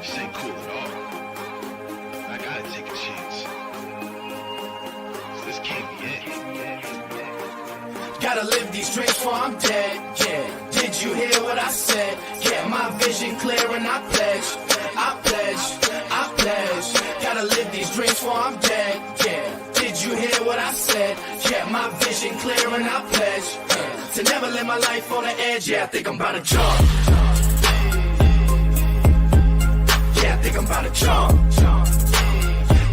This ain't cool at all. I gotta take a chance. This can't be it. Gotta live these dreams before I'm dead, yeah. Did you hear what I said? Yeah, my vision clear and I pledge. Gotta live these dreams before I'm dead, yeah. Did you hear what I said? Yeah, my vision clear and I pledge to never live my life on the edge. Yeah, I think I'm about to jump. Yeah, I think I'm about to jump.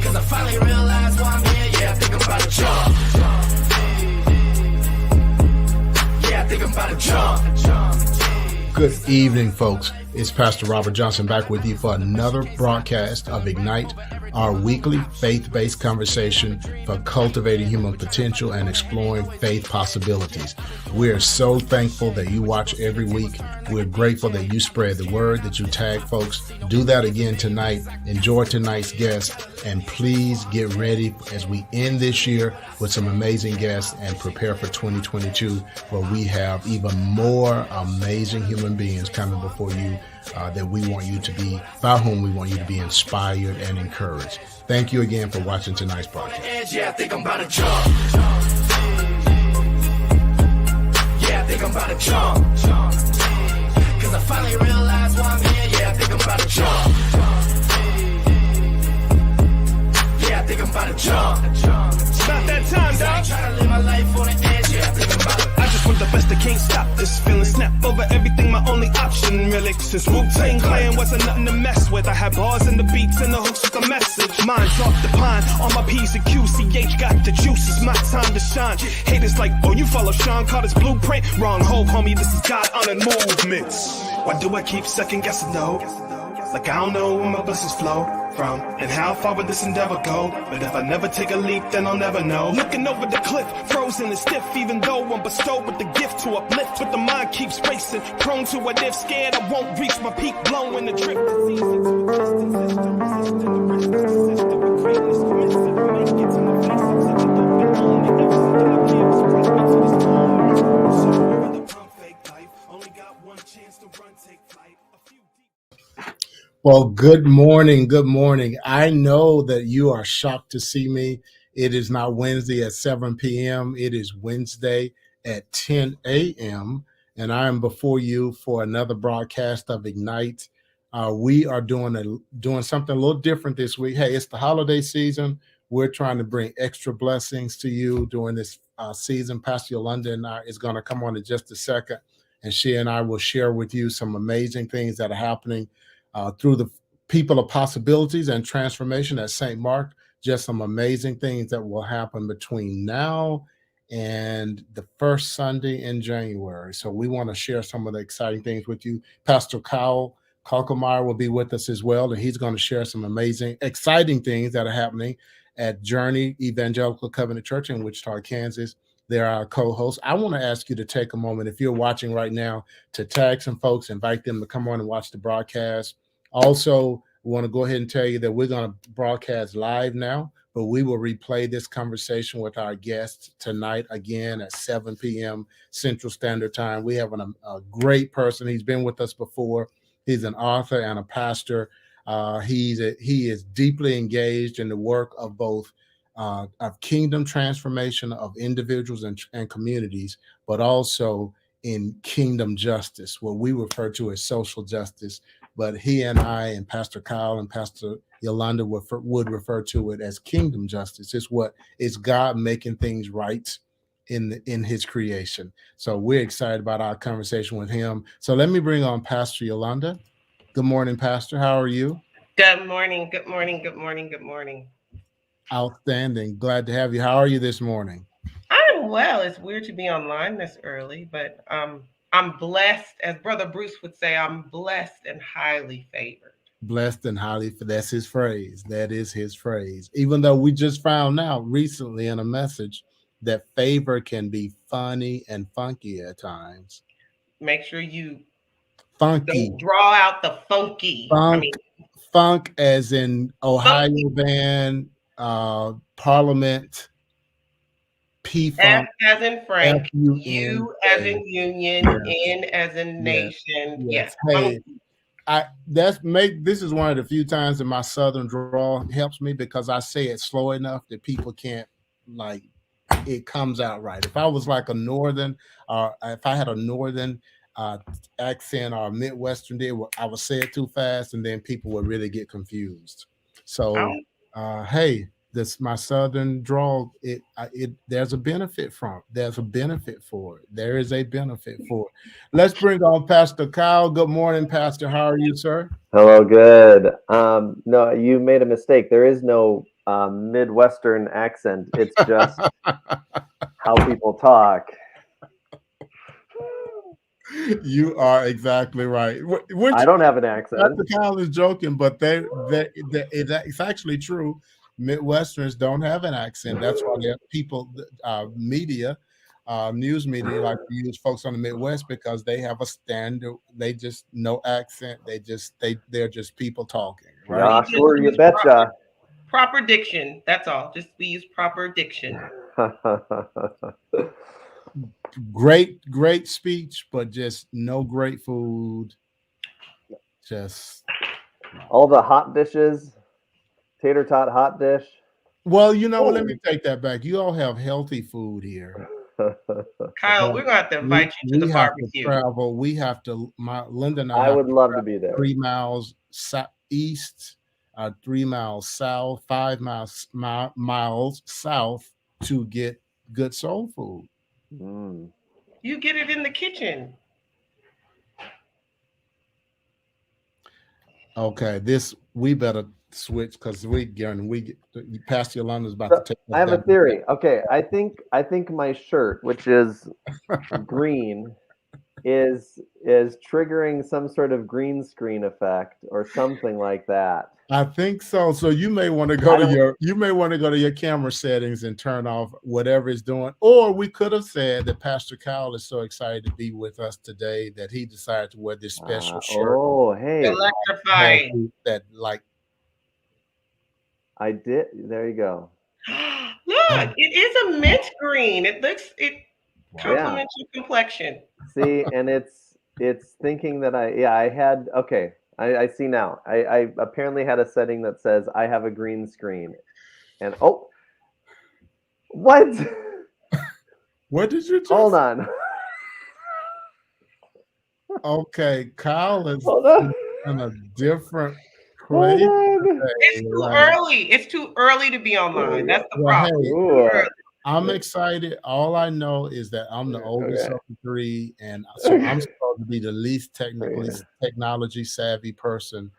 Cause I finally realized why I'm here. Yeah, I think I'm about to jump. Yeah, I think I'm about to jump. Good evening, folks. It's Pastor Robert Johnson back with you for another broadcast of Ignite, our weekly faith-based conversation for cultivating human potential and exploring faith possibilities. We are so thankful that you watch every week. We're grateful that you spread the word, that you tag folks. Do that again tonight. Enjoy tonight's guest, and please get ready as we end this year with some amazing guests and prepare for 2022, where we have even more amazing human beings coming before you that we want you to be, by whom we want you to be inspired and encouraged. Thank you again for watching tonight's broadcast. Yeah, I think I'm about to jump. Yeah, I think I'm about to jump. Cause I finally realized why I'm here. Yeah, I think I'm about to jump. Yeah, I think I'm about to jump. It's about that time, dog. I'm trying to live my life on the edge. Yeah, I think I'm about to. I just want the best, I can't stop this feeling. Snap over everything, my only option, really. Since Wu-Tang Clan wasn't nothing to mess with. I had bars and the beats and the hooks with the message. Mine's off the pine, on my P's and Q's. CH got the juice, it's my time to shine. Haters like, oh, you follow Sean Carter's blueprint? Wrong hole, homie, this is God-honored movements. Why do I keep second guessing, though? Like I don't know where my blessings flow from, and how far would this endeavor go? But if I never take a leap, then I'll never know. Looking over the cliff, frozen and stiff, even though I'm bestowed with the gift to uplift. But the mind keeps racing, prone to what if, scared I won't reach my peak, blowing the drip. Well, good morning. Good morning. I know that you are shocked to see me. It is not Wednesday at 7 p.m. It is Wednesday at 10 a.m. And I am before you for another broadcast of Ignite. We are doing something a little different this week. Hey, it's the holiday season. We're trying to bring extra blessings to you during this season. Pastor Yolanda is going to come on in just a second, and she and I will share with you some amazing things that are happening through the people of possibilities and transformation at St. Mark. Just some amazing things that will happen between now and the first Sunday in January. So we want to share some of the exciting things with you. Pastor Kyle Kalkemeyer will be with us as well, and he's going to share some amazing, exciting things that are happening at Journey Evangelical Covenant Church in Wichita, Kansas. They're our co-hosts. I want to ask you to take a moment, if you're watching right now, to tag some folks, invite them to come on and watch the broadcast. Also, we want to go ahead and tell you that we're going to broadcast live now, but we will replay this conversation with our guests tonight again at 7 p.m. Central Standard Time. We have a great person. He's been with us before. He's an author and a pastor. He is deeply engaged in the work of both of kingdom transformation of individuals and communities, but also in kingdom justice, what we refer to as social justice. But he and I and Pastor Kyle and Pastor Yolanda would refer to it as kingdom justice. It's God making things right in his creation. So we're excited about our conversation with him. So let me bring on Pastor Yolanda. Good morning, Pastor. How are you? Good morning. Good morning. Good morning. Good morning. Outstanding. Glad to have you. How are you this morning? I'm well. It's weird to be online this early, but I'm blessed. As Brother Bruce would say, I'm blessed and highly favored. Blessed and highly, that's his phrase. That is his phrase. Even though we just found out recently in a message that favor can be funny and funky at times. Make sure you funky. Draw out the funky. Funk as in Ohio funky. Band, Parliament, P-Funk. F as in Frank, U as in Union, N as in Nation. Yes. Hey, This is one of the few times that my southern drawl helps me because I say it slow enough that people can't like it comes out right. If I was like a northern, or if I had a northern uh, accent or a midwestern deal, I would say it too fast, and then people would really get confused. So, Um, hey, this my southern drawl. It there's a benefit from it. There's a benefit for it. There is a benefit for it. Let's bring on Pastor Kyle. Good morning, Pastor. How are you, sir? Hello, good. No, you made a mistake. There is no Midwestern accent. It's just how people talk. You are exactly right. I Which don't have an accent. Dr. Kyle is joking, but it's actually true. Midwesterners don't have an accent. That's why people, media, news media, like to use folks on the Midwest because they have a standard. They just no accent. They're just people talking, right? Yeah, we just sure, you use betcha. proper diction. That's all. Just we use proper diction. Great speech, but just no great food. Just All the hot dishes, tater tot hot dish. well, you know, let me take that back. You all have healthy food here. Kyle, But we're gonna have to we invite you to we the have to barbecue. travel. We have to. My Linda and I I have would to love to be travel there. 3 miles east, 3 miles south, 5 miles south to get good soul food. Mm. You get it in the kitchen. Okay, this we better switch because Pastor Yolanda's about to So take I us have a down. theory. Okay, I think my shirt, which is green, is triggering some sort of green screen effect or something like that. I think so. So I don't. you may want to go to your camera settings and turn off whatever it's doing. Or we could have said that Pastor Kyle is so excited to be with us today that he decided to wear this special shirt Oh, hey, Electrifying. that like I did. There you go. Look, it is a mint green. It Yeah. complements your complexion. See, and it's thinking that I had okay. I see now. I apparently had a setting that says I have a green screen, and oh, what? what did you just Hold on. okay? Kyle is Hold on. in a different Hold place on. It's today. too Like, early. It's too early to be online. That's the well, problem. hey, Too Ooh. early. I'm excited. All I know is that I'm the oldest Okay. of the three, and so I'm supposed to be the least Okay. technology savvy person.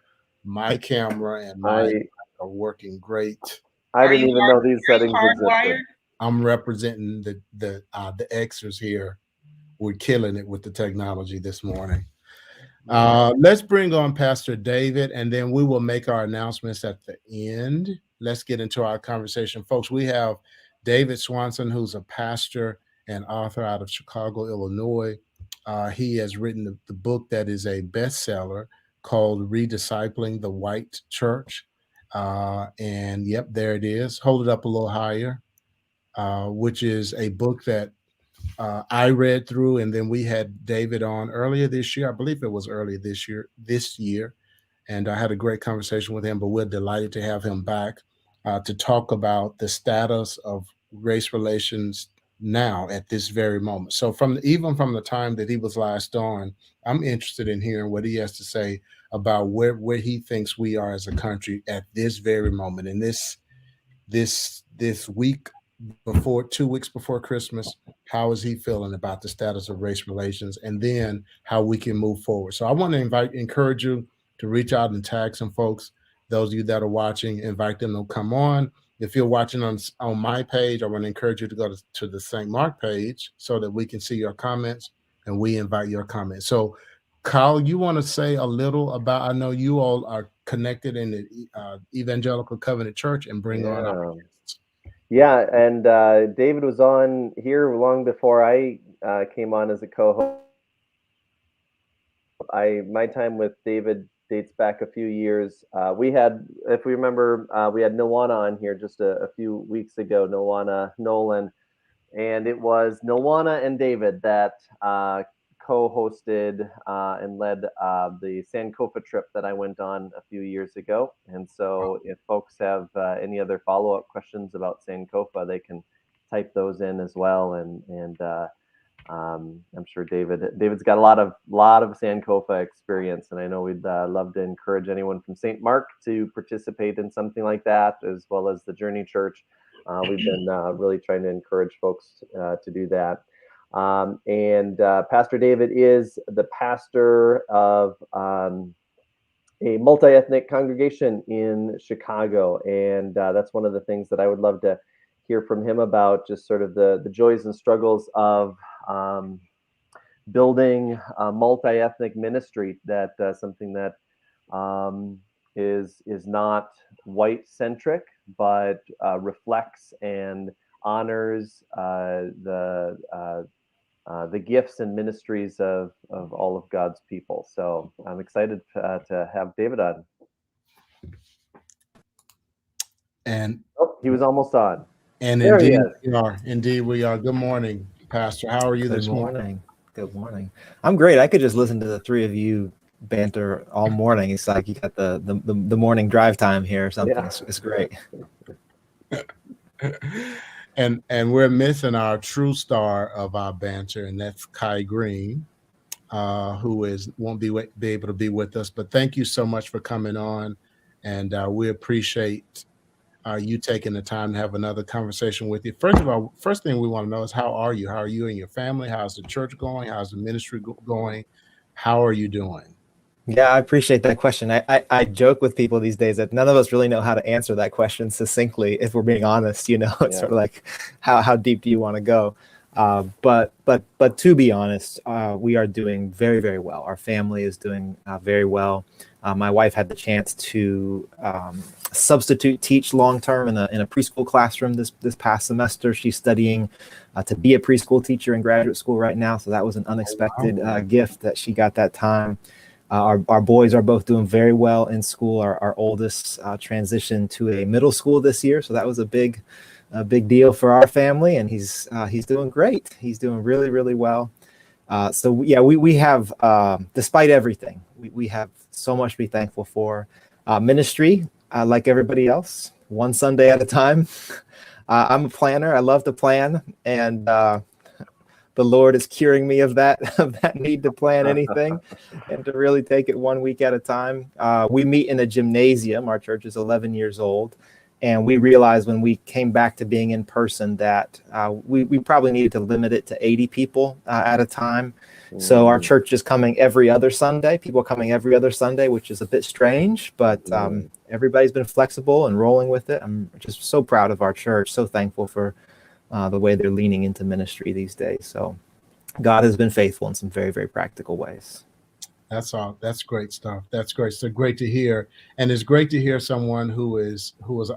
My camera and my I mic are working great. I didn't even know these Are you settings existed. hardwired? I'm representing the Xers here. We're killing it with the technology this morning. Let's bring on Pastor David, and then we will make our announcements at the end. Let's get into our conversation, folks. We have David Swanson, who's a pastor and author out of Chicago, Illinois. He has written the book that is a bestseller called Rediscipling the White Church. And yep, there it is. Hold it up a little higher, which is a book that I read through, and then we had David on earlier this year. I believe it was earlier this year, and I had a great conversation with him. But we're delighted to have him back to talk about the status of race relations now at this very moment. So, even from the time that he was last on, I'm interested in hearing what he has to say about where he thinks we are as a country at this very moment in this week before 2 weeks before Christmas. How is he feeling about the status of race relations, and then how we can move forward? So I want to encourage you to reach out and tag some folks. Those of you that are watching, invite them to come on. If you're watching on my page, I want to encourage you to go to the St. Mark page so that we can see your comments and we invite your comments. So, Kyle, you want to say a little about? I know you all are connected in the Evangelical Covenant Church, and bring on our Yeah. guests. Yeah, and David was on here long before I came on as a co-host. My time with David dates back a few years. We had, if we remember, we had Nilwana on here just a few weeks ago. Nilwana Nolan, and it was Nilwana and David that co-hosted and led the Sankofa trip that I went on a few years ago. And so if folks have any other follow-up questions about Sankofa, they can type those in as well. And I'm sure David's got a lot of Sankofa experience, and I know we'd love to encourage anyone from St. Mark to participate in something like that, as well as the Journey Church. We've been really trying to encourage folks to do that. And Pastor David is the pastor of a multi-ethnic congregation in Chicago, and that's one of the things that I would love to hear from him about, just sort of the joys and struggles of building a multi-ethnic ministry. That something that is not white centric, but reflects and honors the gifts and ministries of all of God's people. So I'm excited to have David on. And he was almost on. And there indeed we are. Indeed we are. Good morning, Pastor. How are you this morning? Good morning. I'm great. I could just listen to the three of you banter all morning. It's like you got the morning drive time here or something. Yeah. It's great. And we're missing our true star of our banter, and that's Kai Green, who won't be able to be with us. But thank you so much for coming on, and we appreciate you taking the time to have another conversation with you. First of all, first thing we want to know is how are you? How are you and your family? How's the church going? How's the ministry going? How are you doing? Yeah, I appreciate that question. I joke with people these days that none of us really know how to answer that question succinctly. If we're being honest, it's sort of like, how deep do you want to go? But to be honest, we are doing very, very well. Our family is doing very well. My wife had the chance to substitute teach long-term in a preschool classroom this past semester. She's studying to be a preschool teacher in graduate school right now. So that was an unexpected gift that she got that time. Our boys are both doing very well in school. Our oldest transitioned to a middle school this year. So that was a big deal for our family, and he's doing great. He's doing really, really well. So yeah, we have, despite everything, we have so much to be thankful for. Ministry, like everybody else, one Sunday at a time. I'm a planner. I love to plan, and the Lord is curing me of that need to plan anything and to really take it 1 week at a time. We meet in a gymnasium. Our church is 11 years old. And we realized when we came back to being in person that we probably needed to limit it to 80 people at a time. So our church is coming every other Sunday. People are coming every other Sunday, which is a bit strange, but everybody's been flexible and rolling with it. I'm just so proud of our church, so thankful for the way they're leaning into ministry these days. So God has been faithful in some very, very practical ways. That's all. That's great stuff. That's great. So great to hear. And it's great to hear someone who is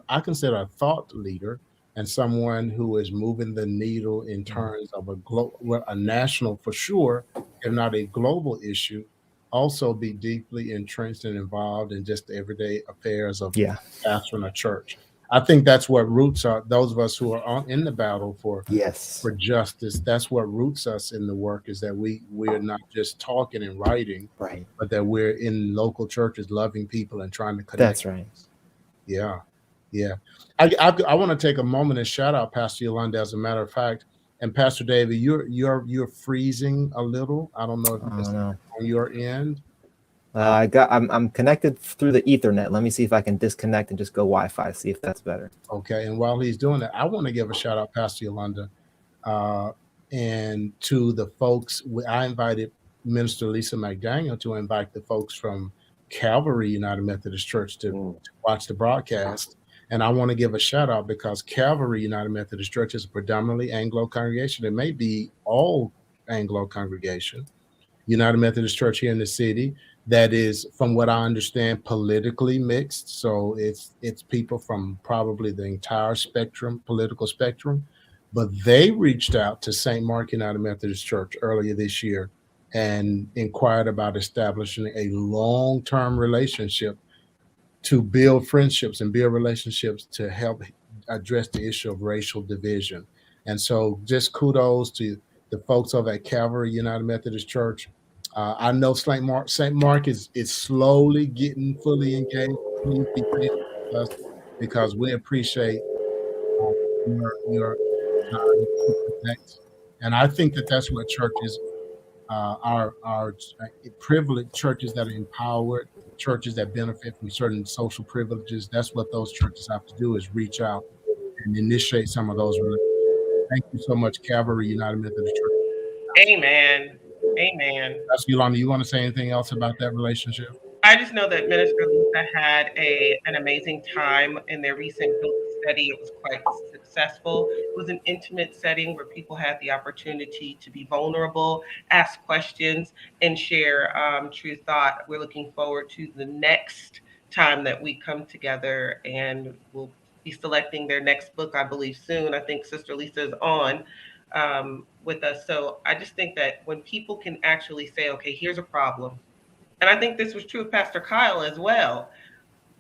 I consider a thought leader and someone who is moving the needle in terms of a national, for sure, if not a global issue, also be deeply entrenched and involved in just the everyday affairs of pastoring a church. I think that's what roots are. Those of us who are in the battle for justice, that's what roots us in the work, is that we're not just talking and writing, right, but that we're in local churches, loving people and trying to connect. That's right. Yeah. I want to take a moment and shout out Pastor Yolanda, as a matter of fact, and Pastor David. You're freezing a little. I don't know if it's on your end. I'm connected through the Ethernet. Let me see if I can disconnect and just go Wi-Fi, see if that's better. Okay. And while he's doing that, I want to give a shout out, Pastor Yolanda, and to the folks. I invited Minister Lisa McDaniel to invite the folks from Calvary United Methodist Church to watch the broadcast. And I want to give a shout out because Calvary United Methodist Church is a predominantly Anglo congregation. It may be all Anglo congregation. United Methodist Church here in the city that is, from what I understand, politically mixed. So it's people from probably the entire political spectrum. But they reached out to St. Mark United Methodist Church earlier this year and inquired about establishing a long-term relationship to build friendships and build relationships to help address the issue of racial division. And so just kudos to the folks over at Calvary United Methodist Church. I know St. Mark is slowly getting fully engaged. Please be patient with us because we appreciate your connect. And I think that that's what churches are privileged churches that are empowered, churches that benefit from certain social privileges. That's what those churches have to do is reach out and initiate some of those relationships. Thank you so much, Calvary United Methodist Church. Amen. Amen. Pastor Yolanda, you want to say anything else about that relationship? I just know that Minister Lisa had an amazing time in their recent book study. It was quite successful. It was an intimate setting where people had the opportunity to be vulnerable, ask questions, and share true thought. We're looking forward to the next time that we come together, and we'll be selecting their next book, I believe, soon. I think Sister Lisa is on with us. So I just think that when people can actually say, okay, here's a problem. And I think this was true of Pastor Kyle as well.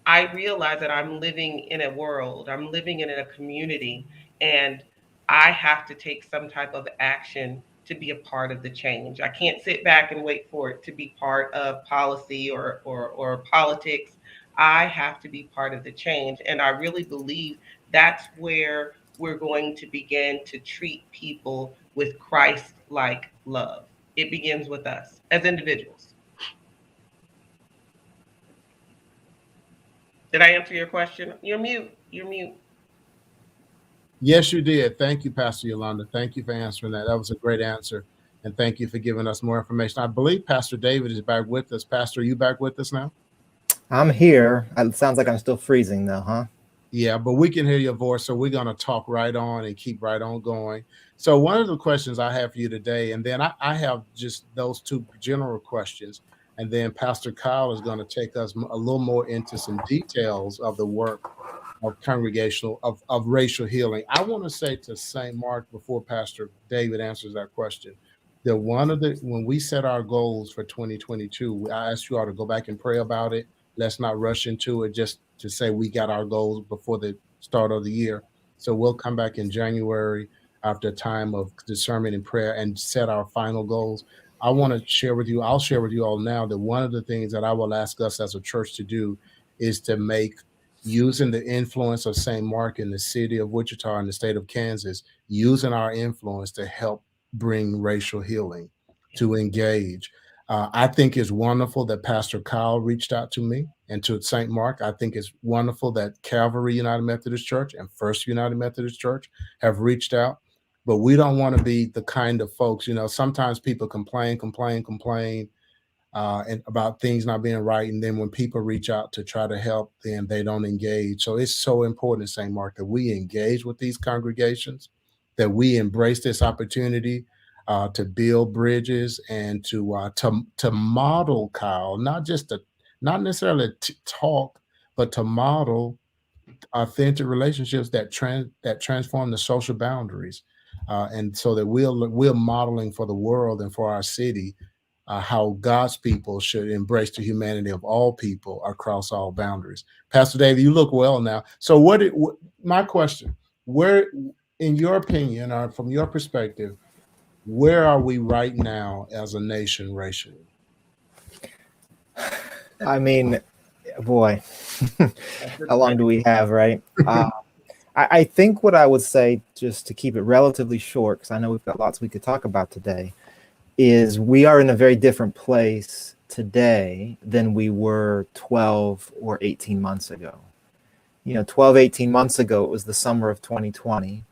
I realize that I'm living in a world, I'm living in a community, and I have to take some type of action to be a part of the change. I can't sit back and wait for it to be part of policy or politics. I have to be part of the change. And I really believe that's where we're going to begin to treat people with Christ-like love. It begins with us as individuals. Did I answer your question? You're mute. You're mute. Yes, you did. Thank you, Pastor Yolanda. Thank you for answering that. That was a great answer. And thank you for giving us more information. I believe Pastor David is back with us. Pastor, are you back with us now? I'm here. It sounds like I'm still freezing though, huh? Yeah, but we can hear your voice, so we're going to talk right on and keep right on going. So one of the questions I have for you today, and then I have just those two general questions, and then Pastor Kyle is going to take us a little more into some details of the work of congregational, of racial healing. I want to say to St. Mark, before Pastor David answers that question, that when we set our goals for 2022, I asked you all to go back and pray about it. Let's not rush into it just to say we got our goals before the start of the year. So we'll come back in January after a time of discernment and prayer and set our final goals. I'll share with you all now that one of the things that I will ask us as a church to do is to make, using the influence of St. Mark in the city of Wichita and the state of Kansas, using our influence to help bring racial healing, to engage. I think it's wonderful that Pastor Kyle reached out to me and to St. Mark. I think it's wonderful that Calvary United Methodist Church and First United Methodist Church have reached out. But we don't want to be the kind of folks, sometimes people complain and about things not being right. And then when people reach out to try to help, then they don't engage. So it's so important, St. Mark, that we engage with these congregations, that we embrace this opportunity to build bridges and to model, Kyle, not necessarily to talk, but to model authentic relationships that transform the social boundaries, and so that we're modeling for the world and for our city how God's people should embrace the humanity of all people across all boundaries. Pastor David, you look well now. So my question, where, in your opinion, or from your perspective, where are we right now as a nation racially? I mean, boy, how long do we have, right? I think what I would say, just to keep it relatively short, because I know we've got lots we could talk about today, is we are in a very different place today than we were 12 or 18 months ago. 12, 18 months ago, it was the summer of 2020,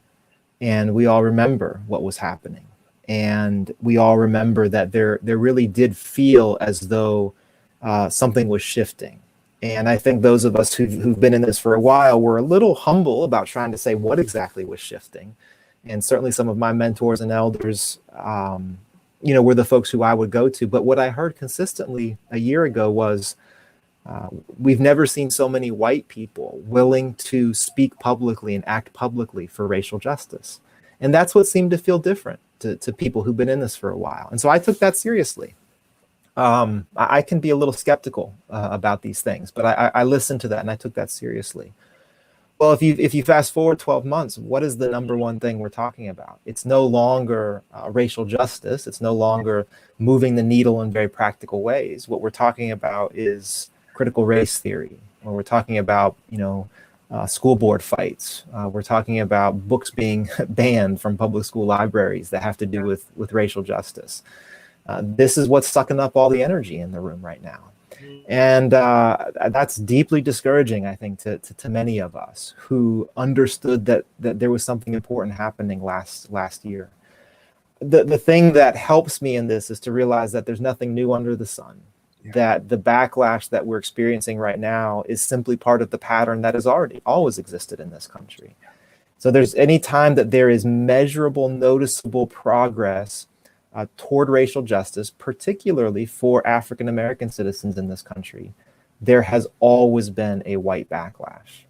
and we all remember what was happening. And we all remember that there really did feel as though something was shifting. And I think those of us who've been in this for a while were a little humble about trying to say what exactly was shifting. And certainly some of my mentors and elders, were the folks who I would go to. But what I heard consistently a year ago was, we've never seen so many white people willing to speak publicly and act publicly for racial justice. And that's what seemed to feel different to people who've been in this for a while. And so I took that seriously. I can be a little skeptical about these things, but I listened to that and I took that seriously. Well, if you fast forward 12 months, what is the number one thing we're talking about? It's no longer racial justice. It's no longer moving the needle in very practical ways. What we're talking about is critical race theory, or we're talking about, school board fights. We're talking about books being banned from public school libraries that have to do with racial justice. This is what's sucking up all the energy in the room right now. And that's deeply discouraging, I think, to many of us who understood that there was something important happening last year. The thing that helps me in this is to realize that there's nothing new under the sun, that the backlash that we're experiencing right now is simply part of the pattern that has always existed in this country. So there's any time that there is measurable, noticeable progress toward racial justice, particularly for African American citizens in this country, there has always been a white backlash.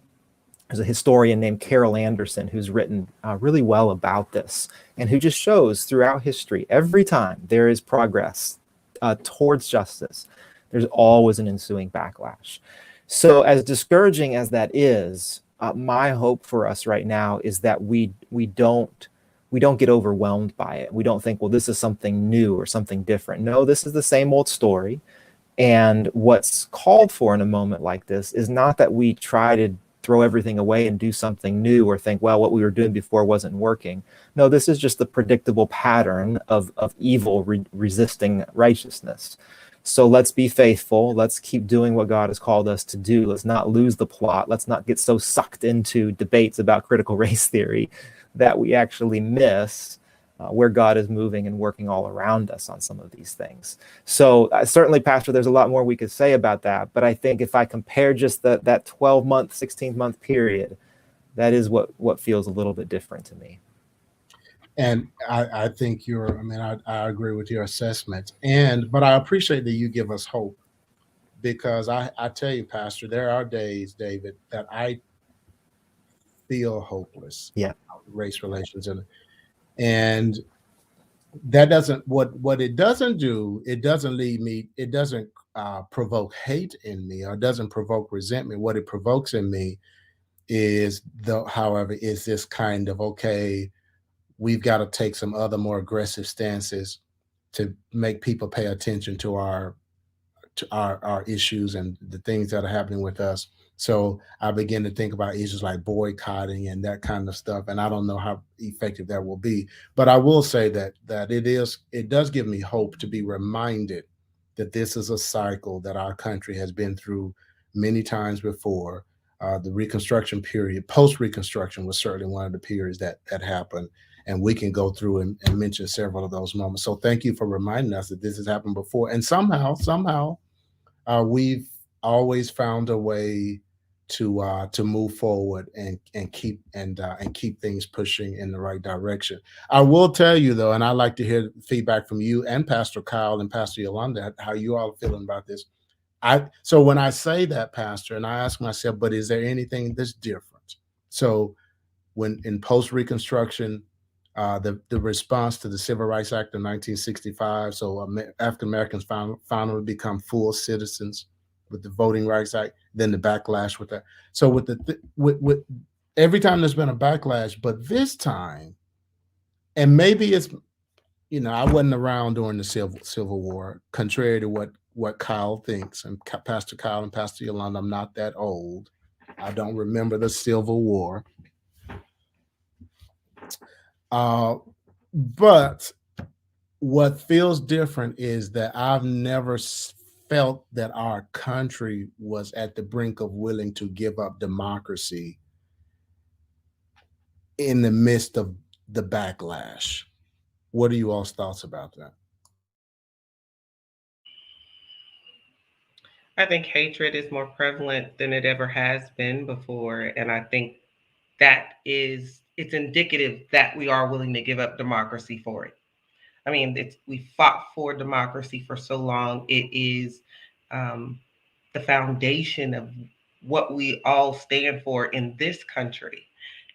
There's a historian named Carol Anderson who's written really well about this, and who just shows throughout history, every time there is progress towards justice, there's always an ensuing backlash. So as discouraging as that is, my hope for us right now is that we don't get overwhelmed by it. We don't think, well, this is something new or something different. No, this is the same old story. And what's called for in a moment like this is not that we try to throw everything away and do something new, or think, well, what we were doing before wasn't working. No, this is just the predictable pattern of evil resisting righteousness. So let's be faithful. Let's keep doing what God has called us to do. Let's not lose the plot. Let's not get so sucked into debates about critical race theory that we actually miss where God is moving and working all around us on some of these things. So certainly, Pastor, there's a lot more we could say about that. But I think if I compare just that 12-month, 16-month period, that is what feels a little bit different to me. And I think I agree with your assessment. But I appreciate that you give us hope, because I tell you, Pastor, there are days, David, that I feel hopeless. Yeah. Race relations. And that doesn't, what it doesn't do, it doesn't provoke hate in me, or doesn't provoke resentment. What it provokes in me is this kind of, okay, we've got to take some other more aggressive stances to make people pay attention to our issues and the things that are happening with us. So I begin to think about issues like boycotting and that kind of stuff. And I don't know how effective that will be, but I will say that it does give me hope to be reminded that this is a cycle that our country has been through many times before. The Reconstruction period, post-Reconstruction, was certainly one of the periods that happened. And we can go through and mention several of those moments. So thank you for reminding us that this has happened before. And somehow, we've always found a way to move forward and keep things pushing in the right direction. I will tell you, though, and I'd like to hear feedback from you and Pastor Kyle and Pastor Yolanda, how you all are feeling about this. So when I say that, Pastor, and I ask myself, but is there anything that's different? So when in post-Reconstruction, the response to the Civil Rights Act of 1965, so African Americans finally become full citizens with the Voting Rights Act, then the backlash with that. So with every time there's been a backlash, but this time, and maybe it's, I wasn't around during the Civil War, contrary to what Kyle thinks, and Pastor Kyle and Pastor Yolanda, I'm not that old. I don't remember the Civil War. But what feels different is that I've never felt that our country was at the brink of willing to give up democracy in the midst of the backlash. What are you all's thoughts about that? I think hatred is more prevalent than it ever has been before. And I think it's indicative that we are willing to give up democracy for it. I mean, we fought for democracy for so long. It is the foundation of what we all stand for in this country.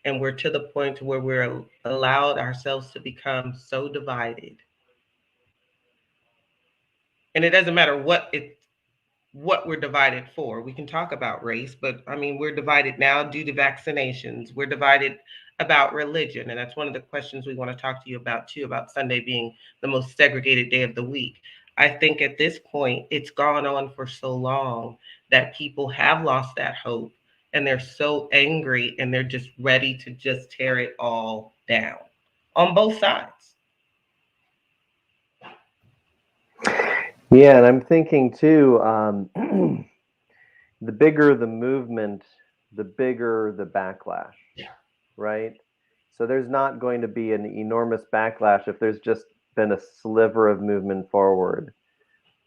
And we're to the point where we're allowed ourselves to become so divided. And it doesn't matter what what we're divided for. We can talk about race, but I mean, we're divided now due to vaccinations. We're divided about religion. And that's one of the questions we want to talk to you about too, about Sunday being the most segregated day of the week. I think at this point, it's gone on for so long that people have lost that hope and they're so angry and they're just ready to just tear it all down on both sides. Yeah, and I'm thinking too, the bigger the movement, the bigger the backlash, right? So there's not going to be an enormous backlash if there's just been a sliver of movement forward.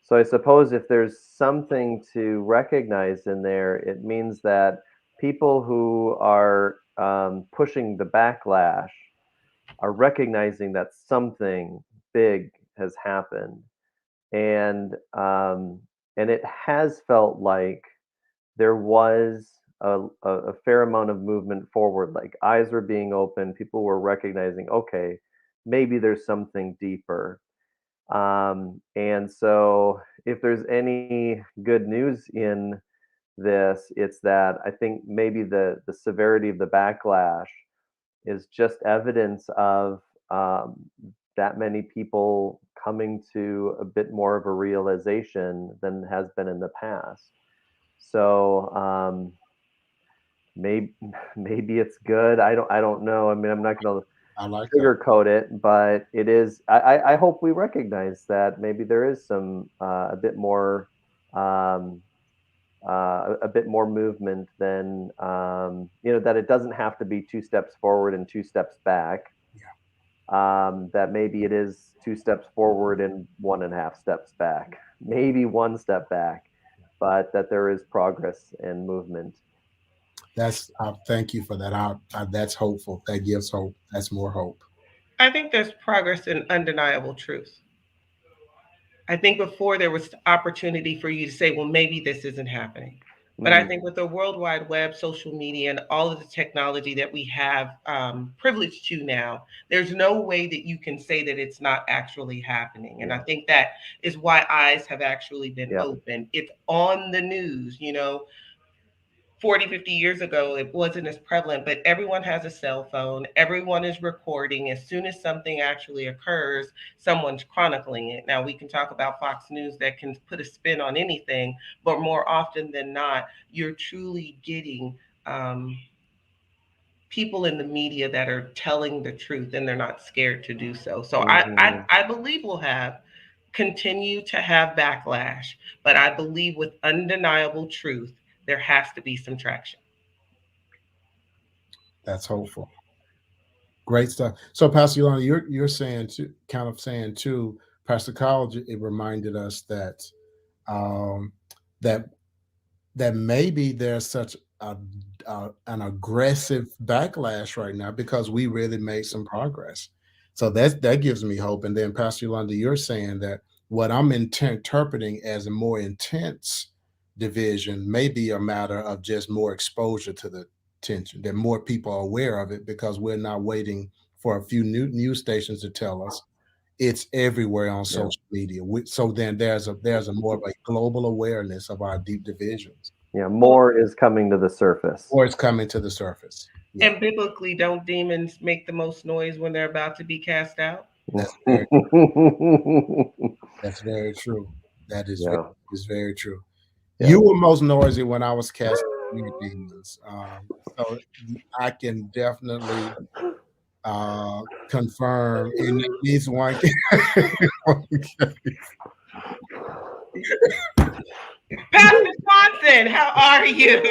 So I suppose if there's something to recognize in there, it means that people who are pushing the backlash are recognizing that something big has happened, and it has felt like there was a fair amount of movement forward. Like eyes were being opened, people were recognizing, okay, maybe there's something deeper. And so, if there's any good news in this, it's that I think maybe the severity of the backlash is just evidence of that many people coming to a bit more of a realization than has been in the past. So maybe it's good. I don't know. I mean, I'm not going to I like that. sugarcoat it, but it is. I hope we recognize that maybe there is some a bit more movement than that it doesn't have to be 2 steps forward and 2 steps back. That maybe it is 2 steps forward and 1.5 steps back, maybe 1 step back, but that there is progress and movement. That's thank you for that. That's hopeful. That gives hope. That's more hope. I think there's progress in undeniable truth. I think before there was opportunity for you to say, well, maybe this isn't happening. But I think with the World Wide Web, social media, and all of the technology that we have privilege to now, there's no way that you can say that it's not actually happening. And I think that is why eyes have actually been open. It's on the news, 40, 50 years ago, it wasn't as prevalent, but everyone has a cell phone. Everyone is recording. As soon as something actually occurs, someone's chronicling it. Now, we can talk about Fox News that can put a spin on anything, but more often than not, you're truly getting people in the media that are telling the truth and they're not scared to do so. So I believe we'll continue to have backlash, but I believe with undeniable truth, there has to be some traction. That's hopeful. Great stuff. So, Pastor Yolanda, you're saying too, kind of saying too, Pastor College. It reminded us that um, that that maybe there's such an aggressive backlash right now because we really made some progress. So that gives me hope. And then, Pastor Yolanda, you're saying that what I'm interpreting as a more intense division may be a matter of just more exposure to the tension, that more people are aware of it because we're not waiting for a few new news stations to tell us. It's everywhere on social media. So then there's a more of a global awareness of our deep divisions. Yeah, more is coming to the surface. Or it's coming to the surface. Yeah. And biblically, don't demons make the most noise when they're about to be cast out? That's very true. That's very true. That is very true. Yeah. You were most noisy when I was casting demons. So I can definitely confirm in at least one case. Pastor Swanson, how are you?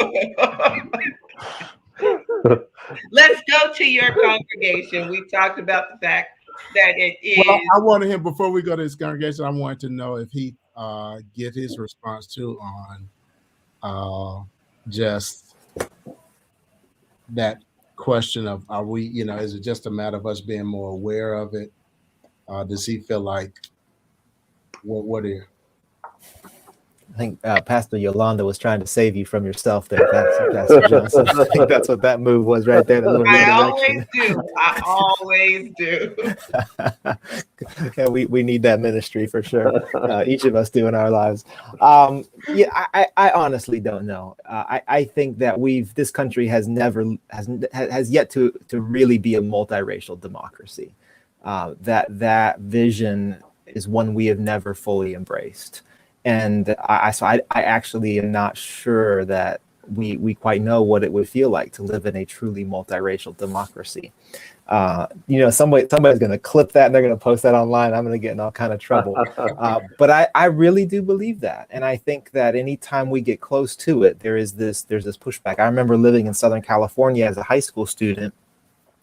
Let's go to your congregation. We talked about the fact that it is. Well, I wanted him, before we go to his congregation, I wanted to know if he get his response too on just that question of, are we, is it just a matter of us being more aware of it? Does he feel like, what are you? I think Pastor Yolanda was trying to save you from yourself there, Pastor Johnson. I think that's what that move was right there. I always do. I always do. Yeah, we need that ministry for sure. Each of us do in our lives. Yeah, I honestly don't know. I think that this country has yet to really be a multiracial democracy. That vision is one we have never fully embraced. And I actually am not sure that we quite know what it would feel like to live in a truly multiracial democracy. Somebody's going to clip that and they're going to post that online. I'm going to get in all kind of trouble. But I really do believe that. And I think that anytime we get close to it, there's this pushback. I remember living in Southern California as a high school student,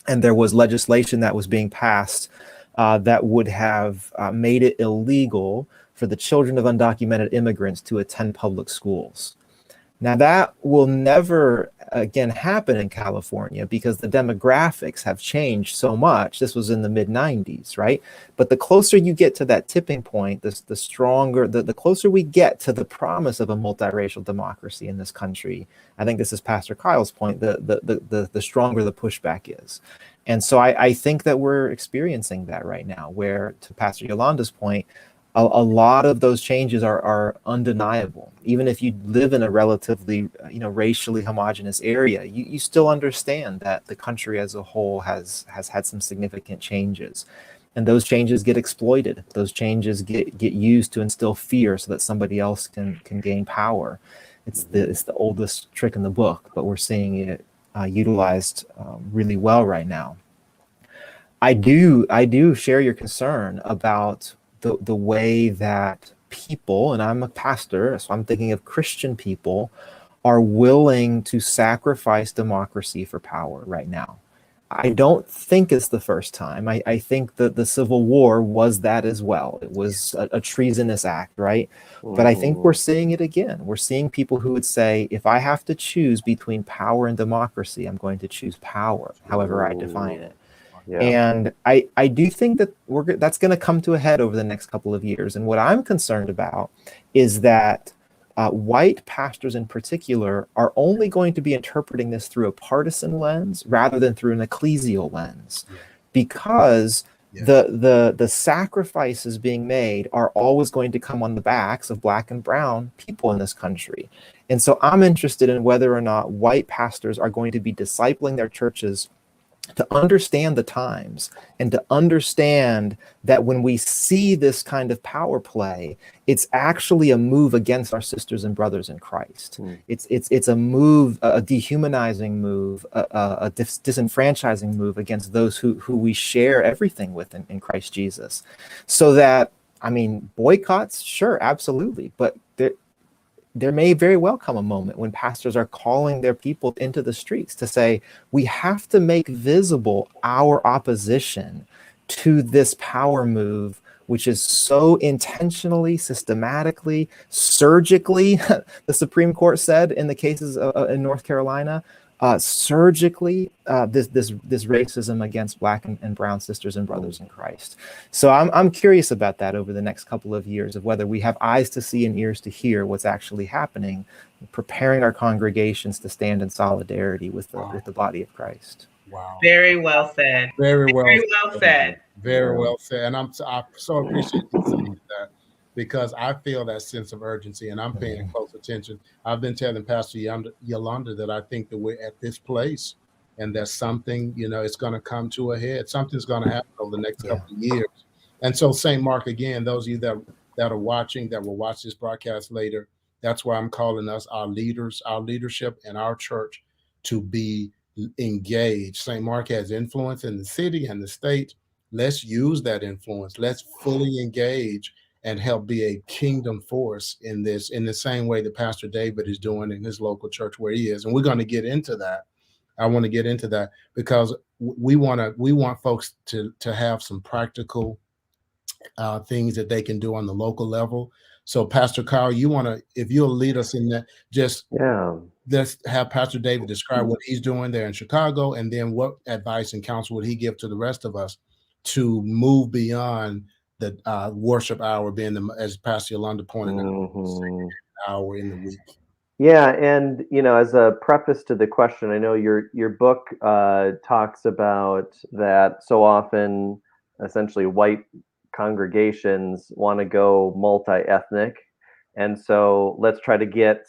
and there was legislation that was being passed that would have made it illegal for the children of undocumented immigrants to attend public schools. Now, that will never again happen in California because the demographics have changed so much. This was in the mid-90s, right? But the closer you get to that tipping point, the stronger, the closer we get to the promise of a multiracial democracy in this country. I think this is Pastor Kyle's point, the stronger the pushback is. And so I think that we're experiencing that right now, where, to Pastor Yolanda's point, a lot of those changes are undeniable. Even if you live in a relatively, racially homogenous area, you still understand that the country as a whole has had some significant changes, and those changes get exploited. Those changes get used to instill fear so that somebody else can gain power. It's the oldest trick in the book, but we're seeing it utilized really well right now. I do share your concern about the way that people, and I'm a pastor, so I'm thinking of Christian people, are willing to sacrifice democracy for power right now. I don't think it's the first time. I think that the Civil War was that as well. It was a treasonous act, right? But I think we're seeing it again. We're seeing people who would say, if I have to choose between power and democracy, I'm going to choose power, however I define it. Yeah. And I do think that that's going to come to a head over the next couple of years. And what I'm concerned about is that white pastors in particular are only going to be interpreting this through a partisan lens rather than through an ecclesial lens, because the sacrifices being made are always going to come on the backs of Black and brown people in this country. And so I'm interested in whether or not white pastors are going to be discipling their churches to understand the times and to understand that when we see this kind of power play, it's actually a move against our sisters and brothers in Christ. It's a move, a dehumanizing move, a disenfranchising move against those who we share everything with in Christ Jesus. So that, boycotts, sure, absolutely, but there may very well come a moment when pastors are calling their people into the streets to say, we have to make visible our opposition to this power move, which is so intentionally, systematically, surgically, the Supreme Court said in the cases in North Carolina, surgically, this racism against Black and brown sisters and brothers in Christ. So I'm curious about that over the next couple of years, of whether we have eyes to see and ears to hear what's actually happening, preparing our congregations to stand in solidarity with the body of Christ. Wow. Very well said. Very well said. Very well said. And I so appreciate you saying that, because I feel that sense of urgency and I'm paying close attention. I've been telling Pastor Yolanda that I think that we're at this place and that something, it's going to come to a head. Something's going to happen over the next couple of years. And so St. Mark, again, those of you that are watching, that will watch this broadcast later, that's why I'm calling us, our leaders, our leadership and our church, to be engaged. St. Mark has influence in the city and the state. Let's use that influence. Let's fully engage and help be a kingdom force in this, in the same way that Pastor David is doing in his local church where he is. And we're going to get into that. I want to get into that because we want folks to have some practical things that they can do on the local level. So Pastor Kyle, if you'll lead us in that, let's have Pastor David describe what he's doing there in Chicago, and then what advice and counsel would he give to the rest of us to move beyond the worship hour being, as Pastor Yolanda pointed out, hour in the week. Yeah, and as a preface to the question, I know your book talks about that so often, essentially, white congregations want to go multi-ethnic, and so let's try to get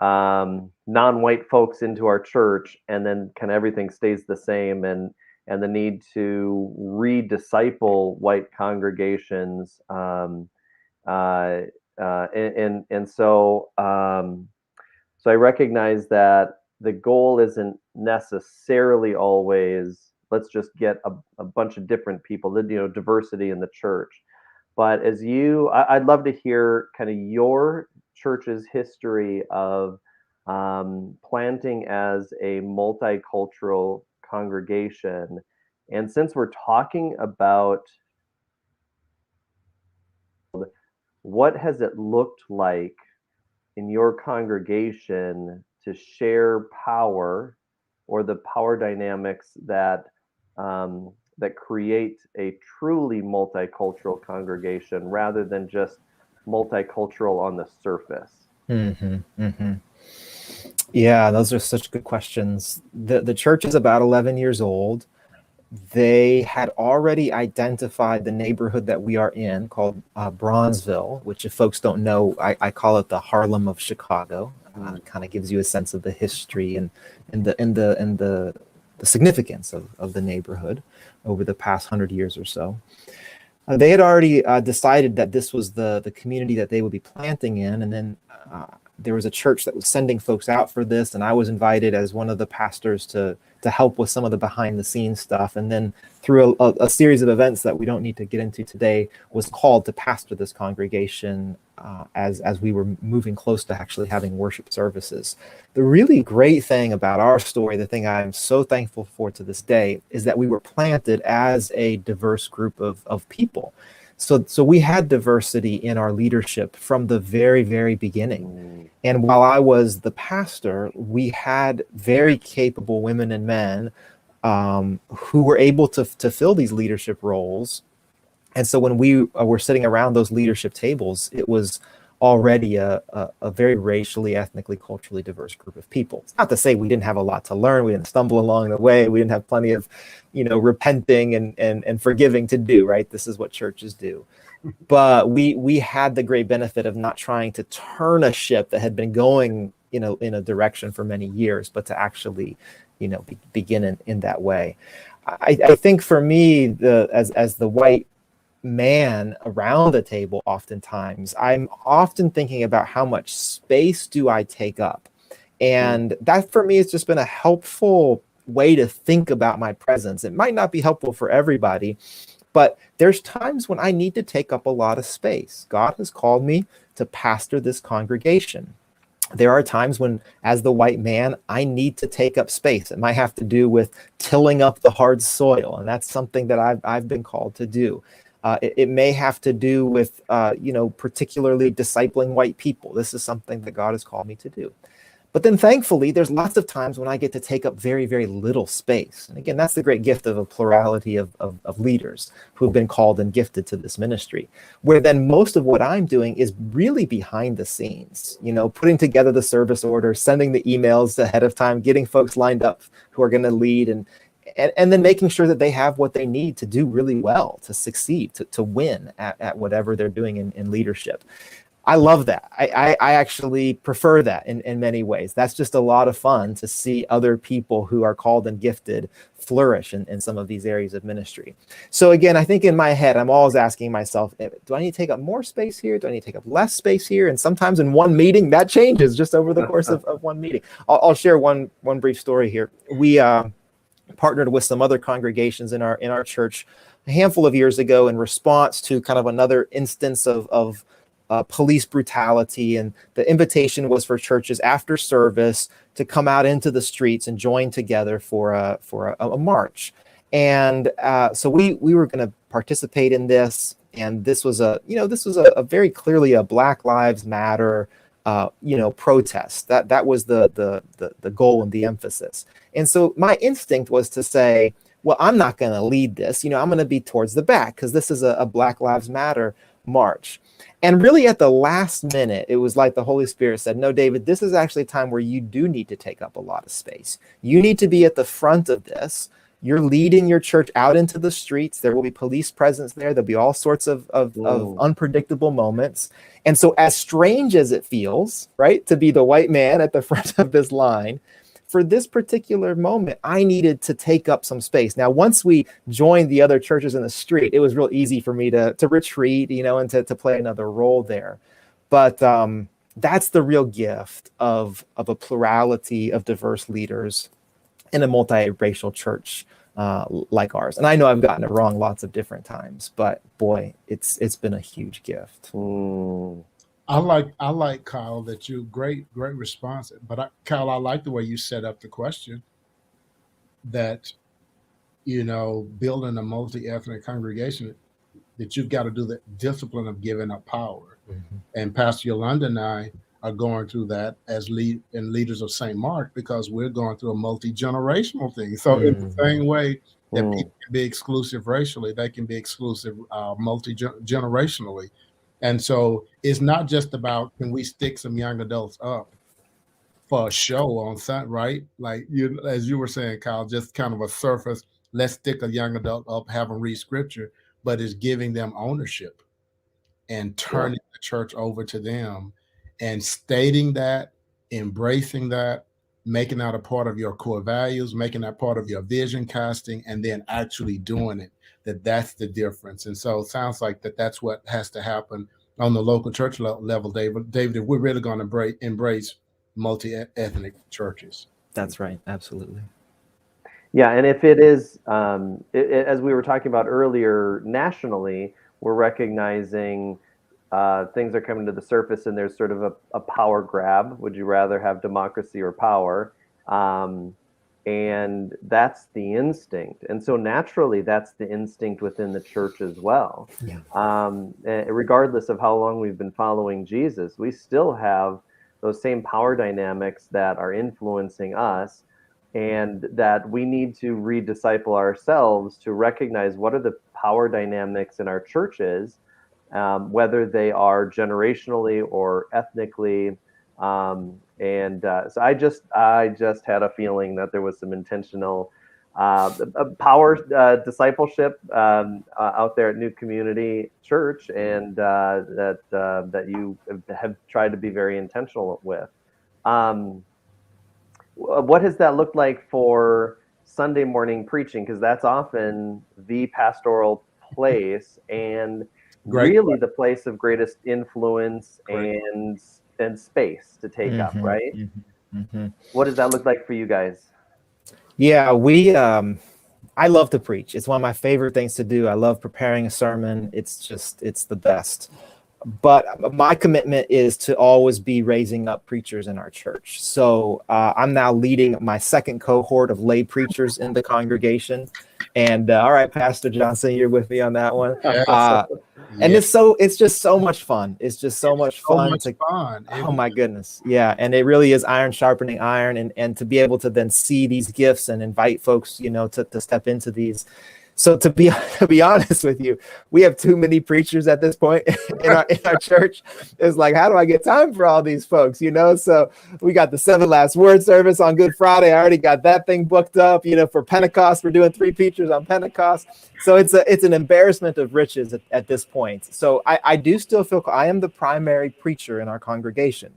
non-white folks into our church, and then kind of everything stays the same, and the need to re-disciple white congregations, and so. So I recognize that the goal isn't necessarily always let's just get a bunch of different people, diversity in the church. But I'd love to hear kind of your church's history of planting as a multicultural congregation. And since we're talking about what has it looked like in your congregation to share power or the power dynamics that create a truly multicultural congregation rather than just multicultural on the surface? Mm-hmm, mm-hmm. Yeah, those are such good questions. The church is about 11 years old. They had already identified the neighborhood that we are in called Bronzeville, which, if folks don't know, I call it the Harlem of Chicago. Kind of gives you a sense of the history and the significance of the neighborhood over the past 100 years or so. They had already decided that this was the community that they would be planting in, and then there was a church that was sending folks out for this, and I was invited as one of the pastors to help with some of the behind the scenes stuff. And then through a series of events that we don't need to get into today, was called to pastor this congregation as we were moving close to actually having worship services. The really great thing about our story, the thing I'm so thankful for to this day, is that we were planted as a diverse group of people. So we had diversity in our leadership from the very, very beginning. And while I was the pastor, we had very capable women and men who were able to fill these leadership roles. And so when we were sitting around those leadership tables, it was already a very racially, ethnically, culturally diverse group of people. It's not to say we didn't have a lot to learn. We didn't stumble along the way. We didn't have plenty of, repenting and forgiving to do, right? This is what churches do. But we had the great benefit of not trying to turn a ship that had been going, in a direction for many years, but to actually, begin in that way. I think for me, as the white man around the table, oftentimes I'm often thinking about how much space do I take up, and that for me has just been a helpful way to think about my presence. It might not be helpful for everybody, but there's times when I need to take up a lot of space. God has called me to pastor this congregation. There are times when, as the white man, I need to take up space. It might have to do with tilling up the hard soil, and that's something that I've been called to do. It may have to do with, particularly discipling white people. This is something that God has called me to do. But then thankfully, there's lots of times when I get to take up very, very little space. And again, that's the great gift of a plurality of leaders who've been called and gifted to this ministry, where then most of what I'm doing is really behind the scenes, putting together the service order, sending the emails ahead of time, getting folks lined up who are going to lead, and then making sure that they have what they need to do really well, to succeed, to win at whatever they're doing in leadership. I love that. I actually prefer that in many ways. That's just a lot of fun to see other people who are called and gifted flourish in some of these areas of ministry. So again, I think in my head, I'm always asking myself, do I need to take up more space here? Do I need to take up less space here? And sometimes in one meeting, that changes just over the course of one meeting. I'll share one brief story here. We partnered with some other congregations in our church a handful of years ago in response to kind of another instance of police brutality, and the invitation was for churches after service to come out into the streets and join together for a march. And so we were going to participate in this, and this was a very clearly a Black Lives Matter protest. That was the goal and the emphasis. And so my instinct was to say, well, I'm not going to lead this. I'm going to be towards the back because this is a Black Lives Matter March. And really at the last minute, it was like the Holy Spirit said, no, David, this is actually a time where you do need to take up a lot of space. You need to be at the front of this. You're leading your church out into the streets. There will be police presence there. There'll be all sorts of unpredictable moments. And so as strange as it feels, right, to be the white man at the front of this line, for this particular moment, I needed to take up some space. Now, once we joined the other churches in the street, it was real easy for me to retreat, and to play another role there. But that's the real gift of a plurality of diverse leaders in a multiracial church like ours. And I know I've gotten it wrong lots of different times, but boy, it's been a huge gift. I like Kyle, that you great response. But Kyle, I like the way you set up the question, that building a multi-ethnic congregation, that you've got to do the discipline of giving up power. Mm-hmm. And Pastor Yolanda and I are going through that as leaders of St. Mark, because we're going through a multi-generational thing. So in the same way that people can be exclusive racially, they can be exclusive multi-generationally. And so it's not just about, can we stick some young adults up for a show on Sunday, right? Like as you were saying, Kyle, just kind of a surface, let's stick a young adult up, have them read scripture, but it's giving them ownership and turning the church over to them and stating that, embracing that, making that a part of your core values, making that part of your vision casting, and then actually doing it. That's the difference. And so it sounds like that's what has to happen on the local church level, David, if we're really going to embrace multi-ethnic churches. That's right. Absolutely. Yeah. And if it is, as we were talking about earlier, nationally, we're recognizing things are coming to the surface, and there's sort of a power grab. Would you rather have democracy or power? And that's the instinct. And so naturally, that's the instinct within the church as well. Yeah. Regardless of how long we've been following Jesus, we still have those same power dynamics that are influencing us, and that we need to redisciple ourselves to recognize what are the power dynamics in our churches, whether they are generationally or ethnically. So I just had a feeling that there was some intentional power discipleship out there at New Community Church, and that you have tried to be very intentional with. What has that looked like for Sunday morning preaching? Because that's often the pastoral place, and really the place of greatest influence and space to take up, right? What does that look like for you guys? Yeah, I love to preach. It's one of my favorite things to do. I love preparing a sermon. It's the best. But my commitment is to always be raising up preachers in our church. So I'm now leading my second cohort of lay preachers in the congregation. And all right, Pastor Johnson, you're with me on that one. And it's just so much fun. It's just so much fun. Oh my goodness. Yeah. And it really is iron sharpening iron, and to be able to then see these gifts and invite folks, to step into these. So to be honest with you, we have too many preachers at this point in our church. It's like, how do I get time for all these folks? So we got the 7 Last Word service on Good Friday. I already got that thing booked up. For Pentecost, we're doing 3 preachers on Pentecost. So it's an embarrassment of riches at this point. So I do still feel I am the primary preacher in our congregation.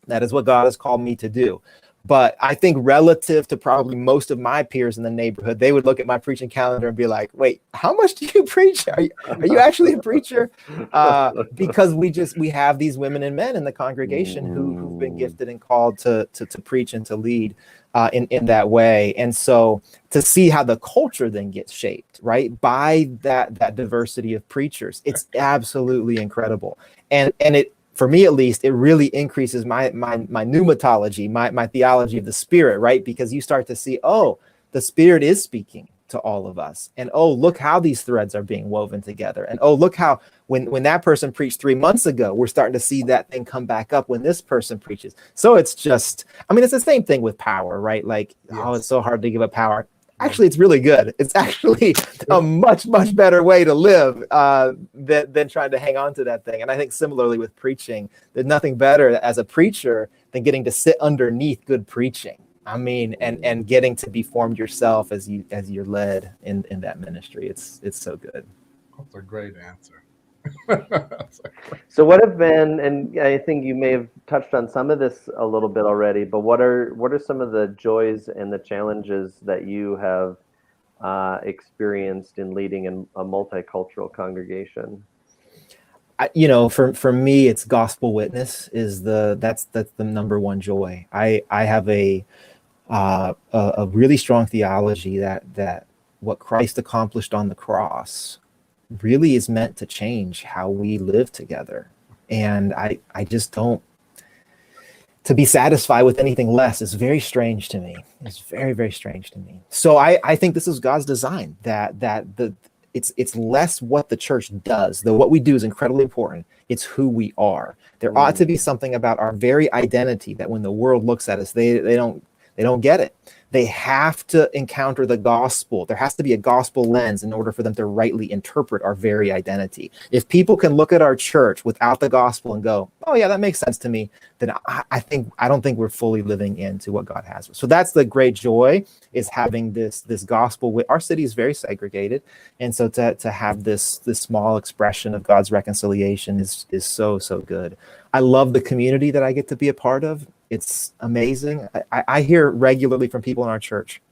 That is what God has called me to do. But I think relative to probably most of my peers in the neighborhood, they would look at my preaching calendar and be like, wait, how much do you preach? Are you actually a preacher? Because we have these women and men in the congregation who've been gifted and called to preach and to lead in that way. And so to see how the culture then gets shaped, right, by that diversity of preachers, it's absolutely incredible. And it, for me, at least, it really increases my pneumatology, my theology of the Spirit, right? Because you start to see, the Spirit is speaking to all of us. And look how these threads are being woven together. And look how when that person preached 3 months ago, we're starting to see that thing come back up when this person preaches. So it's just, it's the same thing with power, right? Like, it's so hard to give up power. actually, it's really good. It's actually a much, much better way to live than trying to hang on to that thing. And I think similarly with preaching, there's nothing better as a preacher than getting to sit underneath good preaching. I mean, and getting to be formed yourself as you're led in that ministry. It's so good. That's a great answer. So what have been, and I think you may have touched on some of this a little bit already, but what are some of the joys and the challenges that you have experienced in leading a multicultural congregation? For me, it's gospel witness that's the number one joy. I have a really strong theology that what Christ accomplished on the cross really is meant to change how we live together. And I just don't, to be satisfied with anything less is very strange to me. It's very, very strange to me. So I think this is God's design, that it's less what the church does, though what we do is incredibly important. It's who we are. There ought to be something about our very identity that when the world looks at us, they don't get it. They have to encounter the gospel. There has to be a gospel lens in order for them to rightly interpret our very identity. If people can look at our church without the gospel and go, oh yeah, that makes sense to me, then I don't think we're fully living into what God has. So that's the great joy, is having this gospel. Our city is very segregated. And so to have this small expression of God's reconciliation is so good. I love the community that I get to be a part of. It's amazing. I hear regularly from people in our church,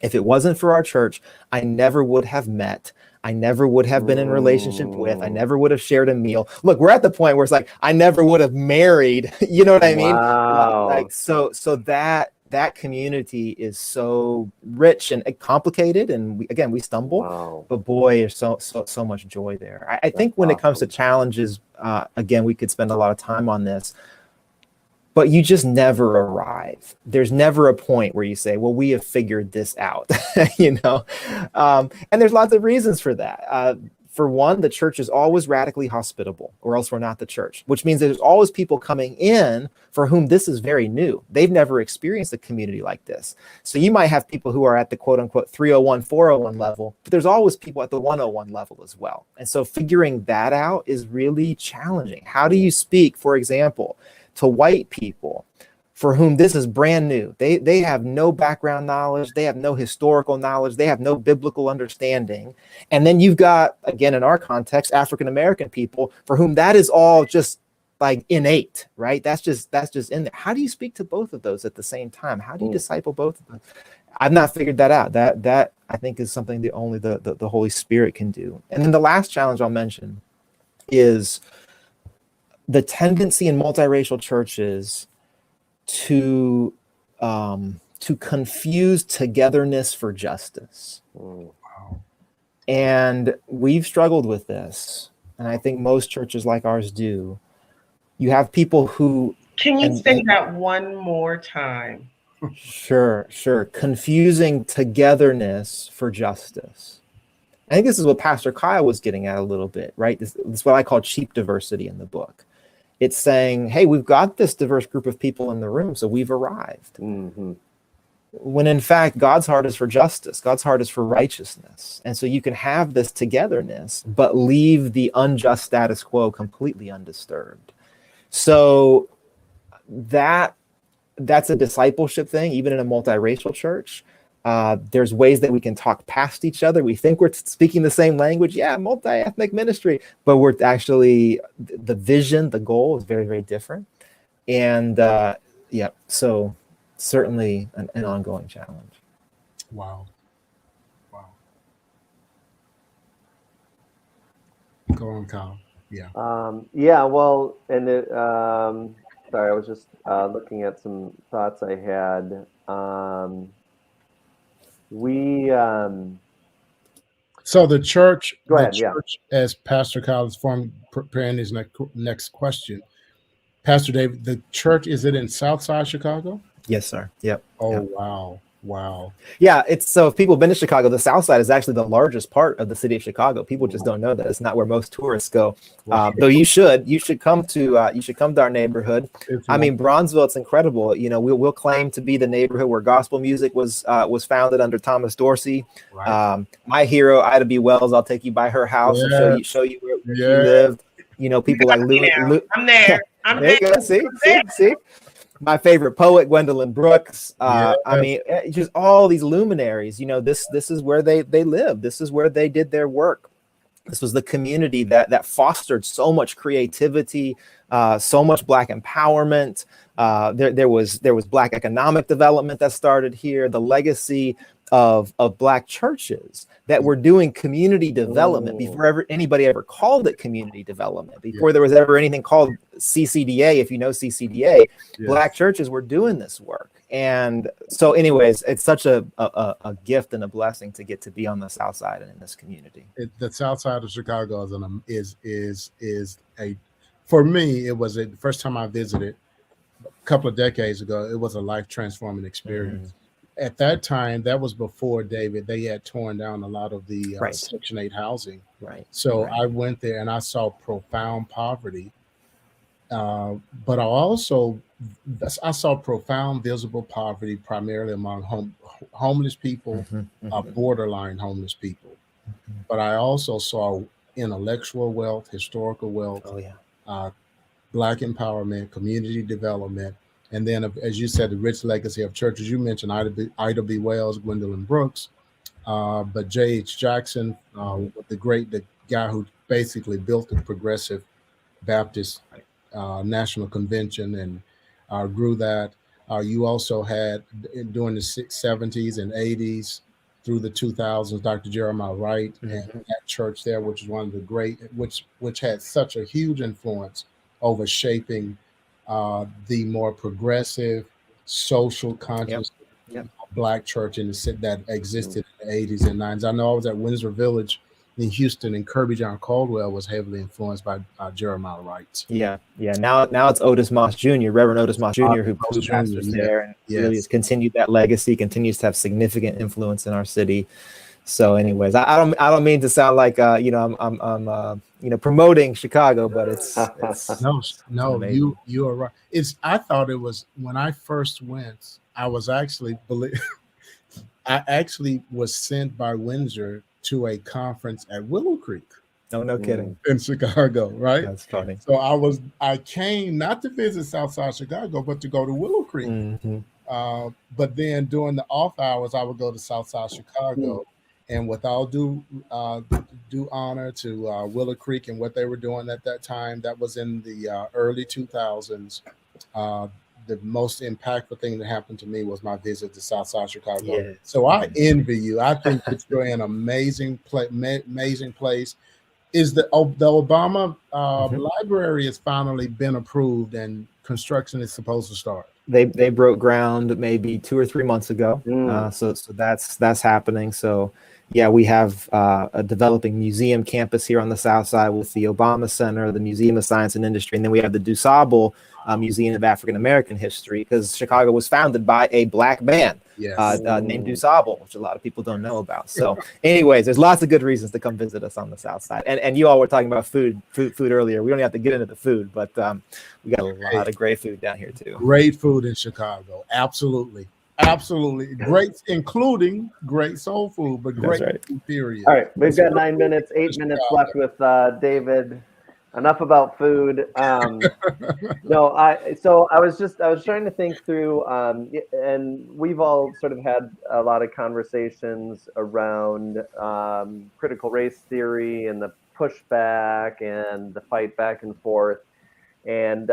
if it wasn't for our church, I never would have met. I never would have been in a relationship with. I never would have shared a meal. Look, we're at the point where it's like, I never would have married. You know what I mean? Wow. Like, so that community is so rich and complicated. And we stumble, Wow. but boy, there's so much joy there. I think when it comes to challenges, again, we could spend a lot of time on this, but you just never arrive. There's never a point where you say, well, we have figured this out, and there's lots of reasons for that. For one, the church is always radically hospitable, or else we're not the church, which means there's always people coming in for whom this is very new. They've never experienced a community like this. So you might have people who are at the quote unquote 301, 401 level, but there's always people at the 101 level as well. And so figuring that out is really challenging. How do you speak, for example, to white people for whom this is brand new? They have no background knowledge. They have no historical knowledge. They have no biblical understanding. And then you've got, again, in our context, African-American people for whom that is all just like innate, right? That's just in there. How do you speak to both of those at the same time? How do you disciple both of them? I've not figured that out. That I think is something that only the Holy Spirit can do. And then the last challenge I'll mention is the tendency in multiracial churches to confuse togetherness for justice. Wow. And we've struggled with this, and I think most churches like ours do. You have people who... Can you say that one more time? Sure. Confusing togetherness for justice. I think this is what Pastor Kyle was getting at a little bit, right? This is what I call cheap diversity in the book. It's saying, hey, we've got this diverse group of people in the room, so we've arrived. Mm-hmm. When in fact, God's heart is for justice. God's heart is for righteousness. And so you can have this togetherness, but leave the unjust status quo completely undisturbed. So that's a discipleship thing, even in a multiracial church. There's ways that we can talk past each other. We think we're speaking the same language. Yeah, multi-ethnic ministry, but we're actually, the vision, the goal is very, very different. And so certainly an ongoing challenge. Wow. Go on, Kyle. Yeah. Well, and sorry, I was just looking at some thoughts I had. So the church, Go ahead, as Pastor Kyle is preparing his next question, Pastor David, the church, is it in Southside Chicago? Yes, sir. Yep. Oh, yep. Wow. Wow. Yeah, it's so if people have been to Chicago, the South Side is actually the largest part of the city of Chicago. People just don't know that. It's not where most tourists go. Wow. Though you should come to our neighborhood. It's I mean, Bronzeville, it's incredible. You know, we'll claim to be the neighborhood where gospel music was founded under Thomas Dorsey. right. My hero, Ida B. Wells. I'll take you by her house and Yeah. show you where she Yeah. lived. You know, people like You know, I'm there. I'm There you there. go. See. My favorite poet, Gwendolyn Brooks. Yeah. I mean, just all these luminaries. You know, this is where they lived. This is where they did their work. This was the community that fostered so much creativity, so much Black empowerment. There was Black economic development that started here. The legacy of Black churches that were doing community development before anybody ever called it community development. Before there was ever anything called CCDA, if you know CCDA, Black churches were doing this work. And so, anyways, it's such a gift and a blessing to get to be on the South Side and in this community. The South Side of Chicago is a, for me, it was the first time I visited a couple of decades ago. It was a life transforming experience. At that time, that was before David. They had torn down a lot of the Section 8 housing. Right. So I went there and I saw profound poverty. But I saw profound visible poverty, primarily among homeless people, borderline homeless people. But I also saw intellectual wealth, historical wealth, Black empowerment, community development, and then, as you said, the rich legacy of churches. You mentioned Ida B. Wells, Gwendolyn Brooks, but J.H. Jackson, the guy who basically built the Progressive Baptist National Convention and grew that. You also had, during the 70s and 80s through the 2000s, Dr. Jeremiah Wright and that church there, which is one of the great, which had such a huge influence over shaping the more progressive, social conscious Black church in the city that existed in the 80s and 90s. I know I was at Windsor Village in Houston, and Kirby John Caldwell was heavily influenced by Jeremiah Wright. Yeah. Now it's Otis Moss Jr., Reverend Otis Moss Jr., who pastors there and really has continued that legacy, continues to have significant influence in our city. So, anyways, I don't mean to sound like I'm promoting Chicago, but it's no, you are right. I thought it was, when I first went, I actually was sent by Windsor to a conference at Willow Creek. Oh, no kidding. In Chicago, right? That's funny. So I came not to visit Southside Chicago, but to go to Willow Creek. But then during the off hours, I would go to Southside Chicago. And with all due honor to Willow Creek and what they were doing at that time, that was in the early 2000s. The most impactful thing that happened to me was my visit to Southside Chicago. Yes. So I envy you. I think it's an amazing place. Is the Obama library has finally been approved and construction is supposed to start? They broke ground maybe 2 or 3 months ago. So that's happening. So yeah, we have a developing museum campus here on the South Side with the Obama Center, the Museum of Science and Industry, and then we have the DuSable Museum of African American History, because Chicago was founded by a Black man named DuSable, which a lot of people don't know about. So anyways, there's lots of good reasons to come visit us on the South Side. And you all were talking about food earlier. We don't have to get into the food, but we got a lot of great food down here too. Great food in Chicago. Absolutely. Great, including great soul food, but great food, period. All right, we've got 9 minutes, 8 minutes left with David. Enough about food. No, I was trying to think through, and we've all sort of had a lot of conversations around critical race theory and the pushback and the fight back and forth, and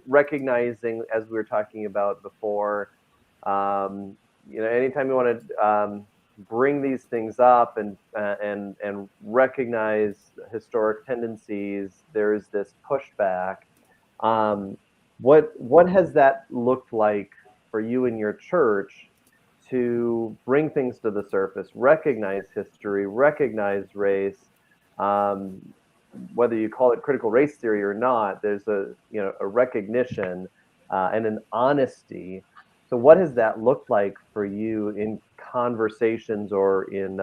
recognizing, as we were talking about before, anytime you want to bring these things up and recognize historic tendencies, there is this pushback. What has that looked like for you in your church to bring things to the surface, recognize history, recognize race, whether you call it critical race theory or not? There's a recognition and an honesty. So what has that looked like for you in conversations or in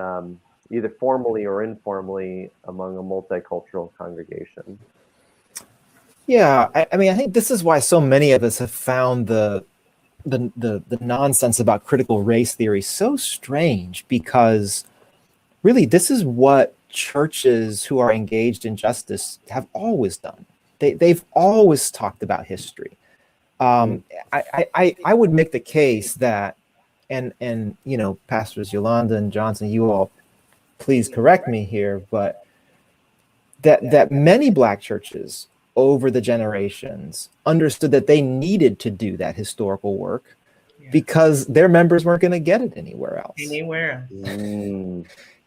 either formally or informally among a multicultural congregation? Yeah, I mean, I think this is why so many of us have found the nonsense about critical race theory so strange, because really this is what churches who are engaged in justice have always done. They've always talked about history. I would make the case that, and you know, Pastors Yolanda and Johnson, you all please correct me here, but that many Black churches over the generations understood that they needed to do that historical work because their members weren't going to get it anywhere else. You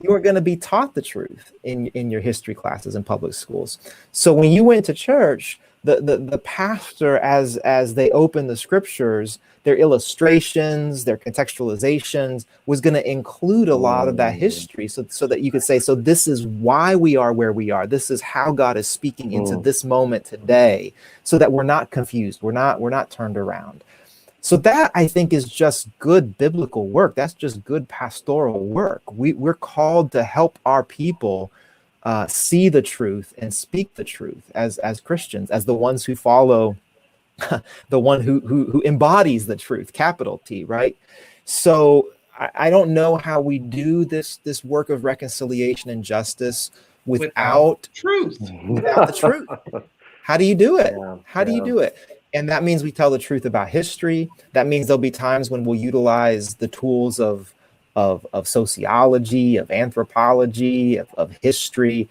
weren't going to be taught the truth in your history classes in public schools. So when you went to church, the pastor, as they opened the scriptures, their illustrations, their contextualizations was going to include a lot of that history, so that you could say, so this is why we are where we are. This is how God is speaking into this moment today, so that we're not confused. We're not turned around. So that, I think, is just good biblical work. That's just good pastoral work. We're called to help our people see the truth and speak the truth as Christians, as the ones who follow the one who embodies the truth, capital T, right? So I don't know how we do this work of reconciliation and justice without truth. Without the truth. How do you do it? How do you do it? And that means we tell the truth about history. That means there'll be times when we'll utilize the tools of sociology, of anthropology, of history.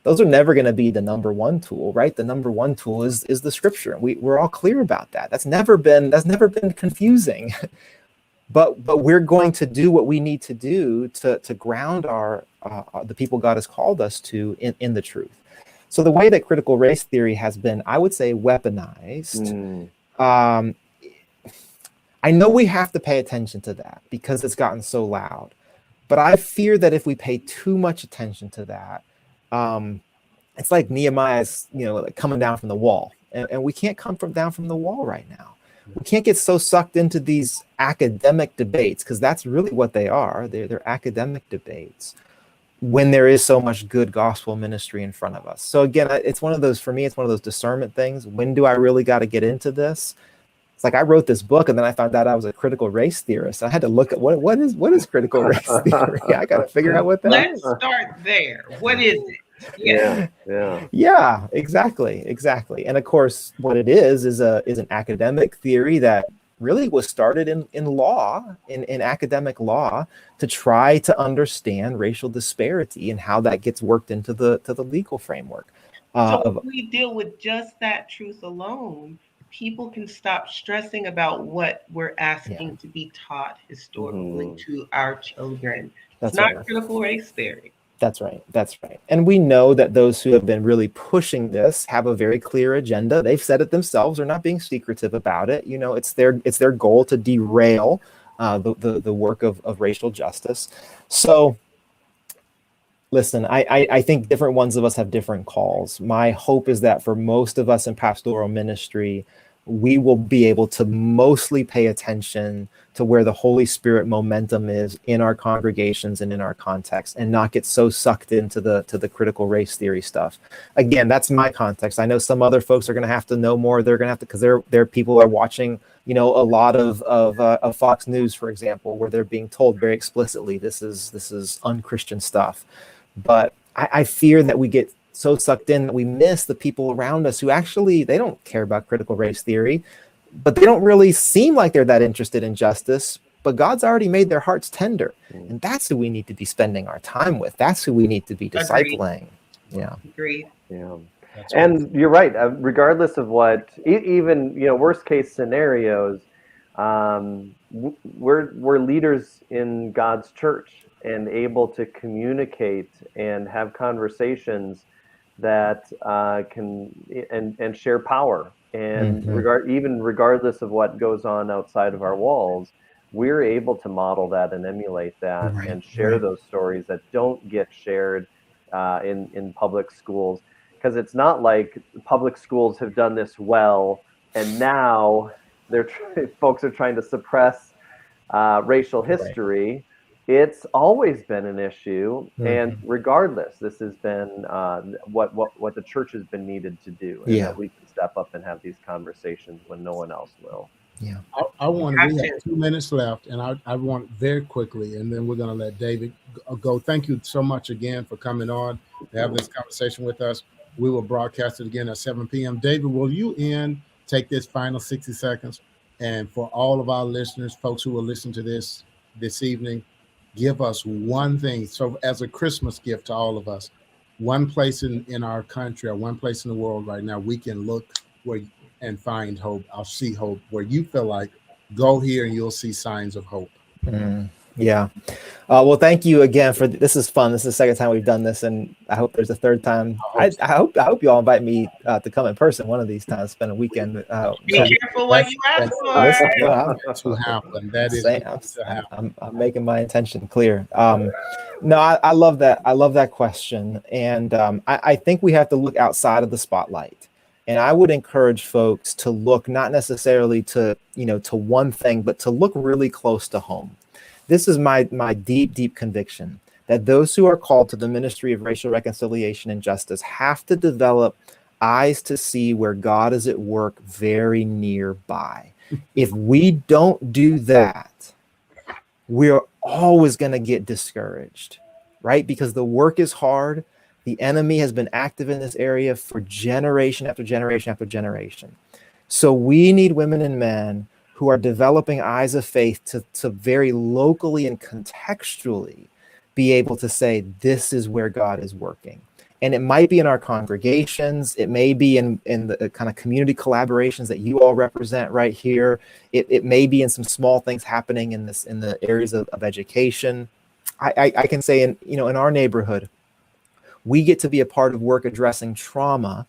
Those are never going to be the number one tool, right? The number one tool is the scripture. We're all clear about that. That's never been confusing. But we're going to do what we need to do to ground the people God has called us to in the truth. So the way that critical race theory has been, I would say, weaponized. I know we have to pay attention to that because it's gotten so loud. But I fear that if we pay too much attention to that, it's like Nehemiah's, like coming down from the wall, and we can't come down from the wall right now. We can't get so sucked into these academic debates, because that's really what they are. They're academic debates, when there is so much good gospel ministry in front of us. So again, it's one of those discernment things. When do I really got to get into this? It's like I wrote this book and then I found out I was a critical race theorist. I had to look at what is critical race theory. I got to figure out what that is. Let's start there. What is it? Yeah, exactly. And of course, what it is an academic theory that really was started in law, in academic law, to try to understand racial disparity and how that gets worked into the legal framework. So if we deal with just that truth alone, people can stop stressing about what we're asking to be taught historically to our children. It's not critical race theory. That's right. And we know that those who have been really pushing this have a very clear agenda. They've said it themselves. They're not being secretive about it. It's their goal to derail the work of racial justice. So listen, I think different ones of us have different calls. My hope is that for most of us in pastoral ministry, we will be able to mostly pay attention to where the Holy Spirit momentum is in our congregations and in our context, and not get so sucked into the critical race theory stuff. Again, that's my context. I know some other folks are going to have to know more. They're going to have to, because their people are watching, a lot of Fox News, for example, where they're being told very explicitly this is unchristian stuff. But I fear that we get so sucked in that we miss the people around us who actually, they don't care about critical race theory, but they don't really seem like they're that interested in justice. But God's already made their hearts tender, and that's who we need to be spending our time with. That's who we need to be discipling. Agreed. And you're right. Regardless of what, even worst case scenarios, we're leaders in God's church and able to communicate and have conversations that can and share power. And regardless of what goes on outside of our walls, we're able to model that and emulate that and share those stories that don't get shared in public schools. Because it's not like public schools have done this well, and now folks are trying to suppress racial history. It's always been an issue, and regardless, this has been what the church has been needed to do, and that we can step up and have these conversations when no one else will. Yeah, we have 2 minutes left, and I want very quickly, and then we're going to let David go. Thank you so much again for coming on to have this conversation with us. We will broadcast it again at 7 p.m. David, will you take this final 60 seconds, and for all of our listeners, folks who will listen to this evening, give us one thing. So as a Christmas gift to all of us, one place in our country or one place in the world right now, we can look where and find hope. I'll see hope where you feel like go here and you'll see signs of hope. Yeah. Well, thank you again this is fun. This is the second time we've done this, and I hope there's a third time. I hope you all invite me to come in person one of these times, spend a weekend. Be careful what you ask for. I'm making my intention clear. No, I love that. I love that question. And I think we have to look outside of the spotlight. And I would encourage folks to look not necessarily to one thing, but to look really close to home. This is my deep, deep conviction that those who are called to the ministry of racial reconciliation and justice have to develop eyes to see where God is at work very nearby. If we don't do that, we're always going to get discouraged, right? Because the work is hard. The enemy has been active in this area for generation after generation after generation. So we need women and men who are developing eyes of faith to very locally and contextually be able to say, this is where God is working. And it might be in our congregations. It may be in the kind of community collaborations that you all represent right here. It may be in some small things happening in the areas of education. I can say in our neighborhood, we get to be a part of work addressing trauma,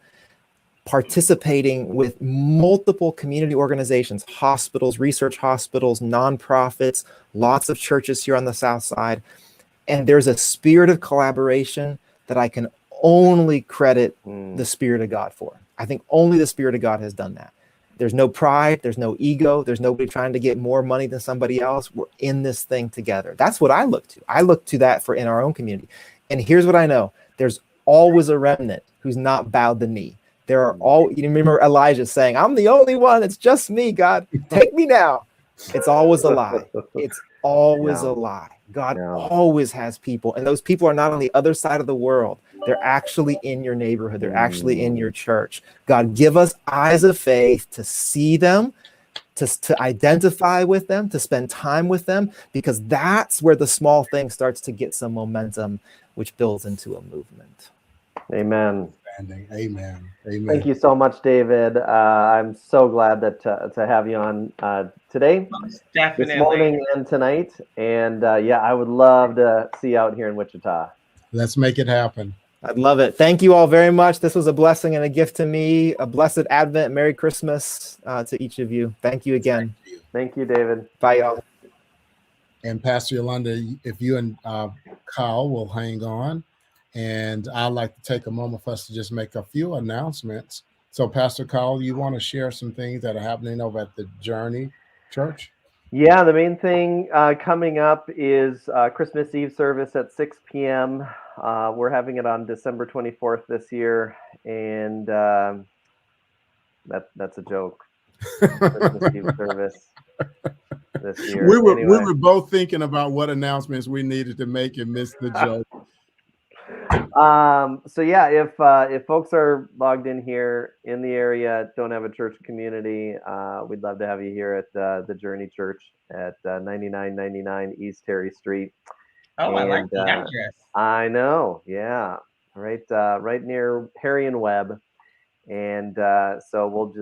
participating with multiple community organizations, hospitals, research hospitals, nonprofits, lots of churches here on the South Side. And there's a spirit of collaboration that I can only credit the Spirit of God for. I think only the Spirit of God has done that. There's no pride, there's no ego, there's nobody trying to get more money than somebody else. We're in this thing together. That's what I look to. I look to that in our own community. And here's what I know. There's always a remnant who's not bowed the knee. You remember Elijah saying, I'm the only one. It's just me, God. Take me now. It's always a lie. It's always a lie. God always has people. And those people are not on the other side of the world. They're actually in your neighborhood. They're actually in your church. God, give us eyes of faith to see them, to identify with them, to spend time with them, because that's where the small thing starts to get some momentum, which builds into a movement. Amen. Amen. Thank you so much, David. I'm so glad that to have you on today, this morning, and tonight. And I would love to see you out here in Wichita. Let's make it happen. I'd love it. Thank you all very much. This was a blessing and a gift to me. A blessed Advent. Merry Christmas to each of you. Thank you again. Thank you, David. Bye, y'all. And Pastor Yolanda, if you and Kyle will hang on. And I'd like to take a moment for us to just make a few announcements. So, Pastor Kyle, you want to share some things that are happening over at the Journey Church? Yeah, the main thing coming up is Christmas Eve service at 6 p.m. We're having it on December 24th this year, and that's a joke. Christmas Eve service this year. We were both thinking about what announcements we needed to make and missed the joke. If folks are logged in here in the area, don't have a church community, we'd love to have you here at the Journey Church at 9999 East Terry Street. Oh, I like the address. I know, yeah, right near Harry and Webb, and so we'll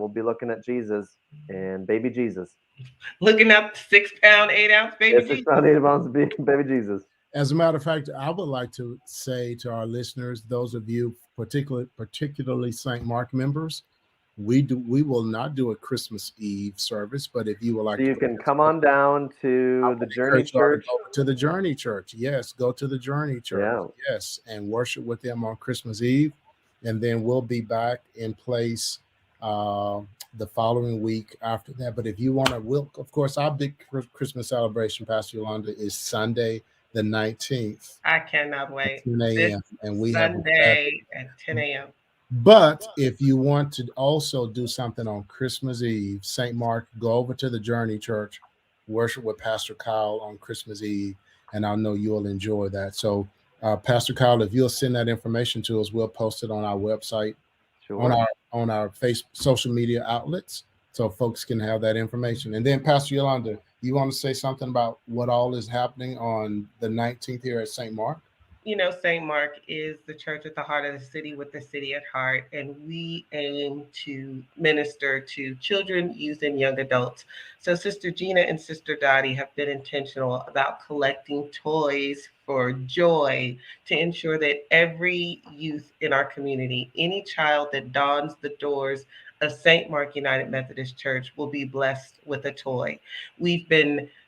be looking at Jesus and baby Jesus. Looking at 6 pound 8 ounce baby Jesus. 6 pound 8 ounce baby Jesus. As a matter of fact, I would like to say to our listeners, those of you, particularly St. Mark members, we will not do a Christmas Eve service, but if you would like, you can come on down to the Journey Church. To the Journey Church, yes, go to the Journey Church, yes, and worship with them on Christmas Eve, and then we'll be back in place the following week after that. But if you want to, of course, our big Christmas celebration, Pastor Yolanda, is Sunday the 19th I cannot at wait. 10 This a.m. And we have Sunday at 10 a.m. But if you want to also do something on Christmas Eve, St. Mark, go over to the Journey Church, worship with Pastor Kyle on Christmas Eve, and I know you'll enjoy that. So, Pastor Kyle, if you'll send that information to us, we'll post it on our website, Sure. on our social media outlets, so folks can have that information. And then, Pastor Yolanda, you want to say something about what all is happening on the 19th here at St. Mark? You know, St. Mark is the church at the heart of the city with the city at heart, and we aim to minister to children, youth, and young adults. So, Sister Gina and Sister Dottie have been intentional about collecting toys for joy to ensure that every youth in our community, any child that dons the doors of St. Mark United Methodist Church, will be blessed with a toy.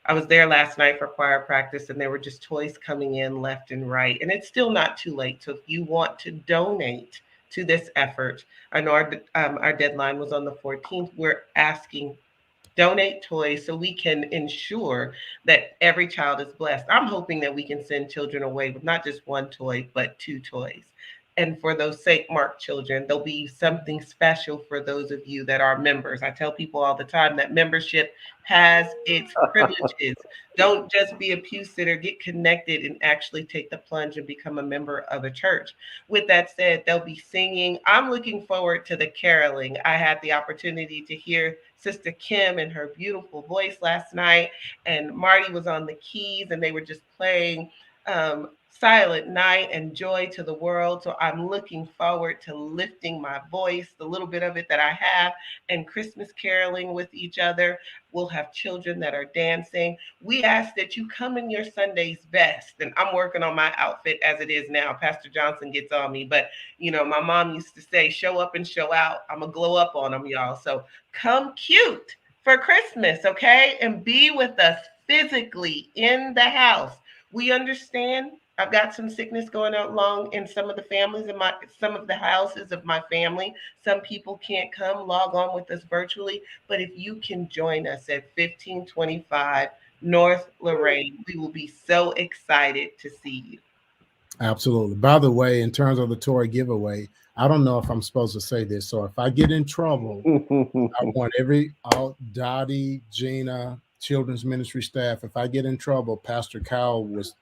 I was there last night for choir practice, and there were just toys coming in left and right. And it's still not too late. So if you want to donate to this effort, I know our deadline was on the 14th. We're asking donate toys so we can ensure that every child is blessed. I'm hoping that we can send children away with not just one toy, but 2 toys. And for those St. Mark children, there'll be something special for those of you that are members. I tell people all the time that membership has its privileges. Don't just be a pew sitter, get connected and actually take the plunge and become a member of a church. With that said, they'll be singing. I'm looking forward to the caroling. I had the opportunity to hear Sister Kim and her beautiful voice last night, and Marty was on the keys, and they were just playing Silent Night and Joy to the World. So I'm looking forward to lifting my voice, the little bit of it that I have, and Christmas caroling with each other. We'll have children that are dancing. We ask that you come in your Sunday's best. And I'm working on my outfit as it is now. Pastor Johnson gets on me. But, you know, my mom used to say, show up and show out. I'm going to glow up on them, y'all. So come cute for Christmas, okay? And be with us physically in the house. We understand I've got some sickness going along in some of the families in some of the houses of my family. Some people can't come log on with us virtually, but if you can join us at 1525 North Lorraine, we will be so excited to see you. Absolutely. By the way, in terms of the toy giveaway, I don't know if I'm supposed to say this. So if I get in trouble, I want Dottie, Gina, children's ministry staff. If I get in trouble, Pastor Kyle was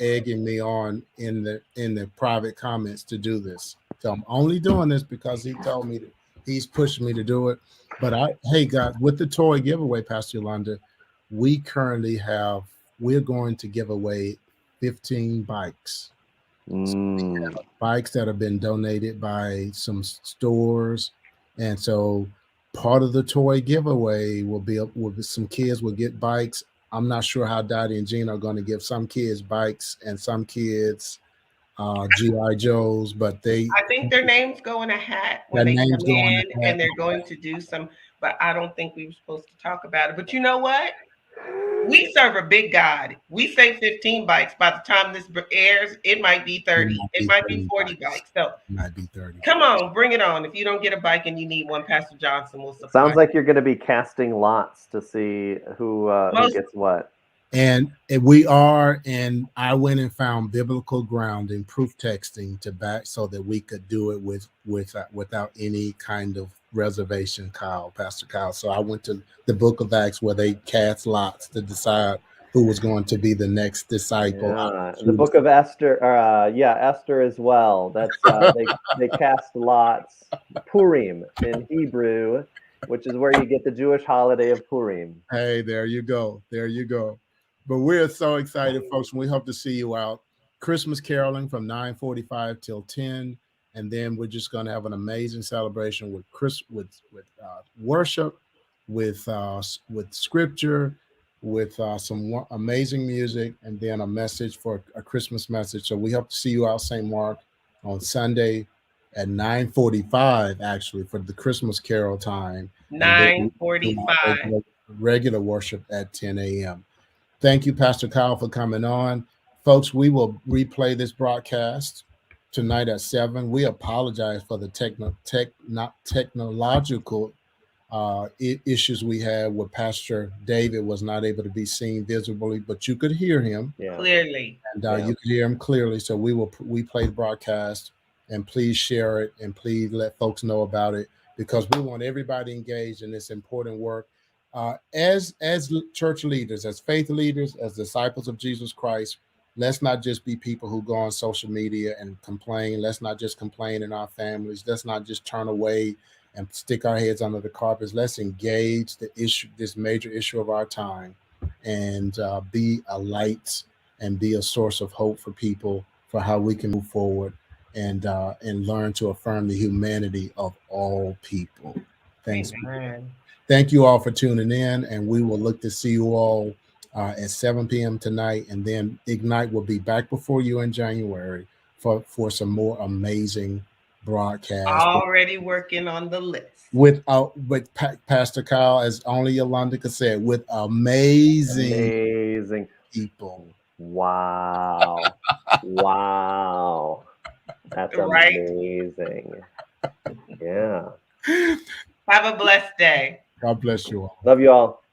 egging me on in the private comments to do this. So I'm only doing this because he told me he's pushing me to do it. But hey guys, with the toy giveaway, Pastor Yolanda, we're going to give away 15 bikes. Bikes that have been donated by some stores. And so part of the toy giveaway will be some kids will get bikes. I'm not sure how Dottie and Gina are going to give some kids bikes and some kids G.I. Joes, but I think their names go in a hat when they come in, and they're going to do some, but I don't think we were supposed to talk about it. But you know what? We serve a big God. We say 15 bikes. By the time this airs, it might be 30. It might be 40 bikes. So it might be 30. Come on, bring it on. If you don't get a bike and you need one, Pastor Johnson will supply. Sounds like you're going to be casting lots to see who gets what. And we are, and I went and found biblical ground in proof texting to back so that we could do it without any kind of reservation, Pastor Kyle. So I went to the book of Acts where they cast lots to decide who was going to be the next disciple. Yeah, the book of Esther, Esther as well. That's they cast lots. Purim in Hebrew, which is where you get the Jewish holiday of Purim. Hey, there you go. There you go. But we're so excited, folks, and we hope to see you out. Christmas caroling from 9:45 till 10, and then we're just going to have an amazing celebration with worship, with scripture, with some amazing music, and then a message for a Christmas message. So we hope to see you out St. Mark on Sunday at 9:45, actually, for the Christmas carol time. 9:45. Regular worship at 10 a.m. Thank you, Pastor Kyle, for coming on. Folks, we will replay this broadcast tonight at 7. We apologize for the technological issues we had with Pastor David was not able to be seen visibly, but you could hear him. Yeah. Clearly. And you could hear him clearly. So we played the broadcast, and please share it and please let folks know about it, because we want everybody engaged in this important work. As church leaders, as faith leaders, as disciples of Jesus Christ, let's not just be people who go on social media and complain. Let's not just complain in our families. Let's not just turn away and stick our heads under the carpets. Let's engage the issue, this major issue of our time, and be a light and be a source of hope for people, for how we can move forward and learn to affirm the humanity of all people. Thanks. Amen. Thank you all for tuning in, and we will look to see you all at 7 p.m. tonight, and then Ignite will be back before you in January for some more amazing broadcasts. Already working on the list. With Pastor Kyle, as only Yolanda could say, with amazing people. Wow. Wow. That's Right? amazing. Yeah. Have a blessed day. God bless you all. Love you all.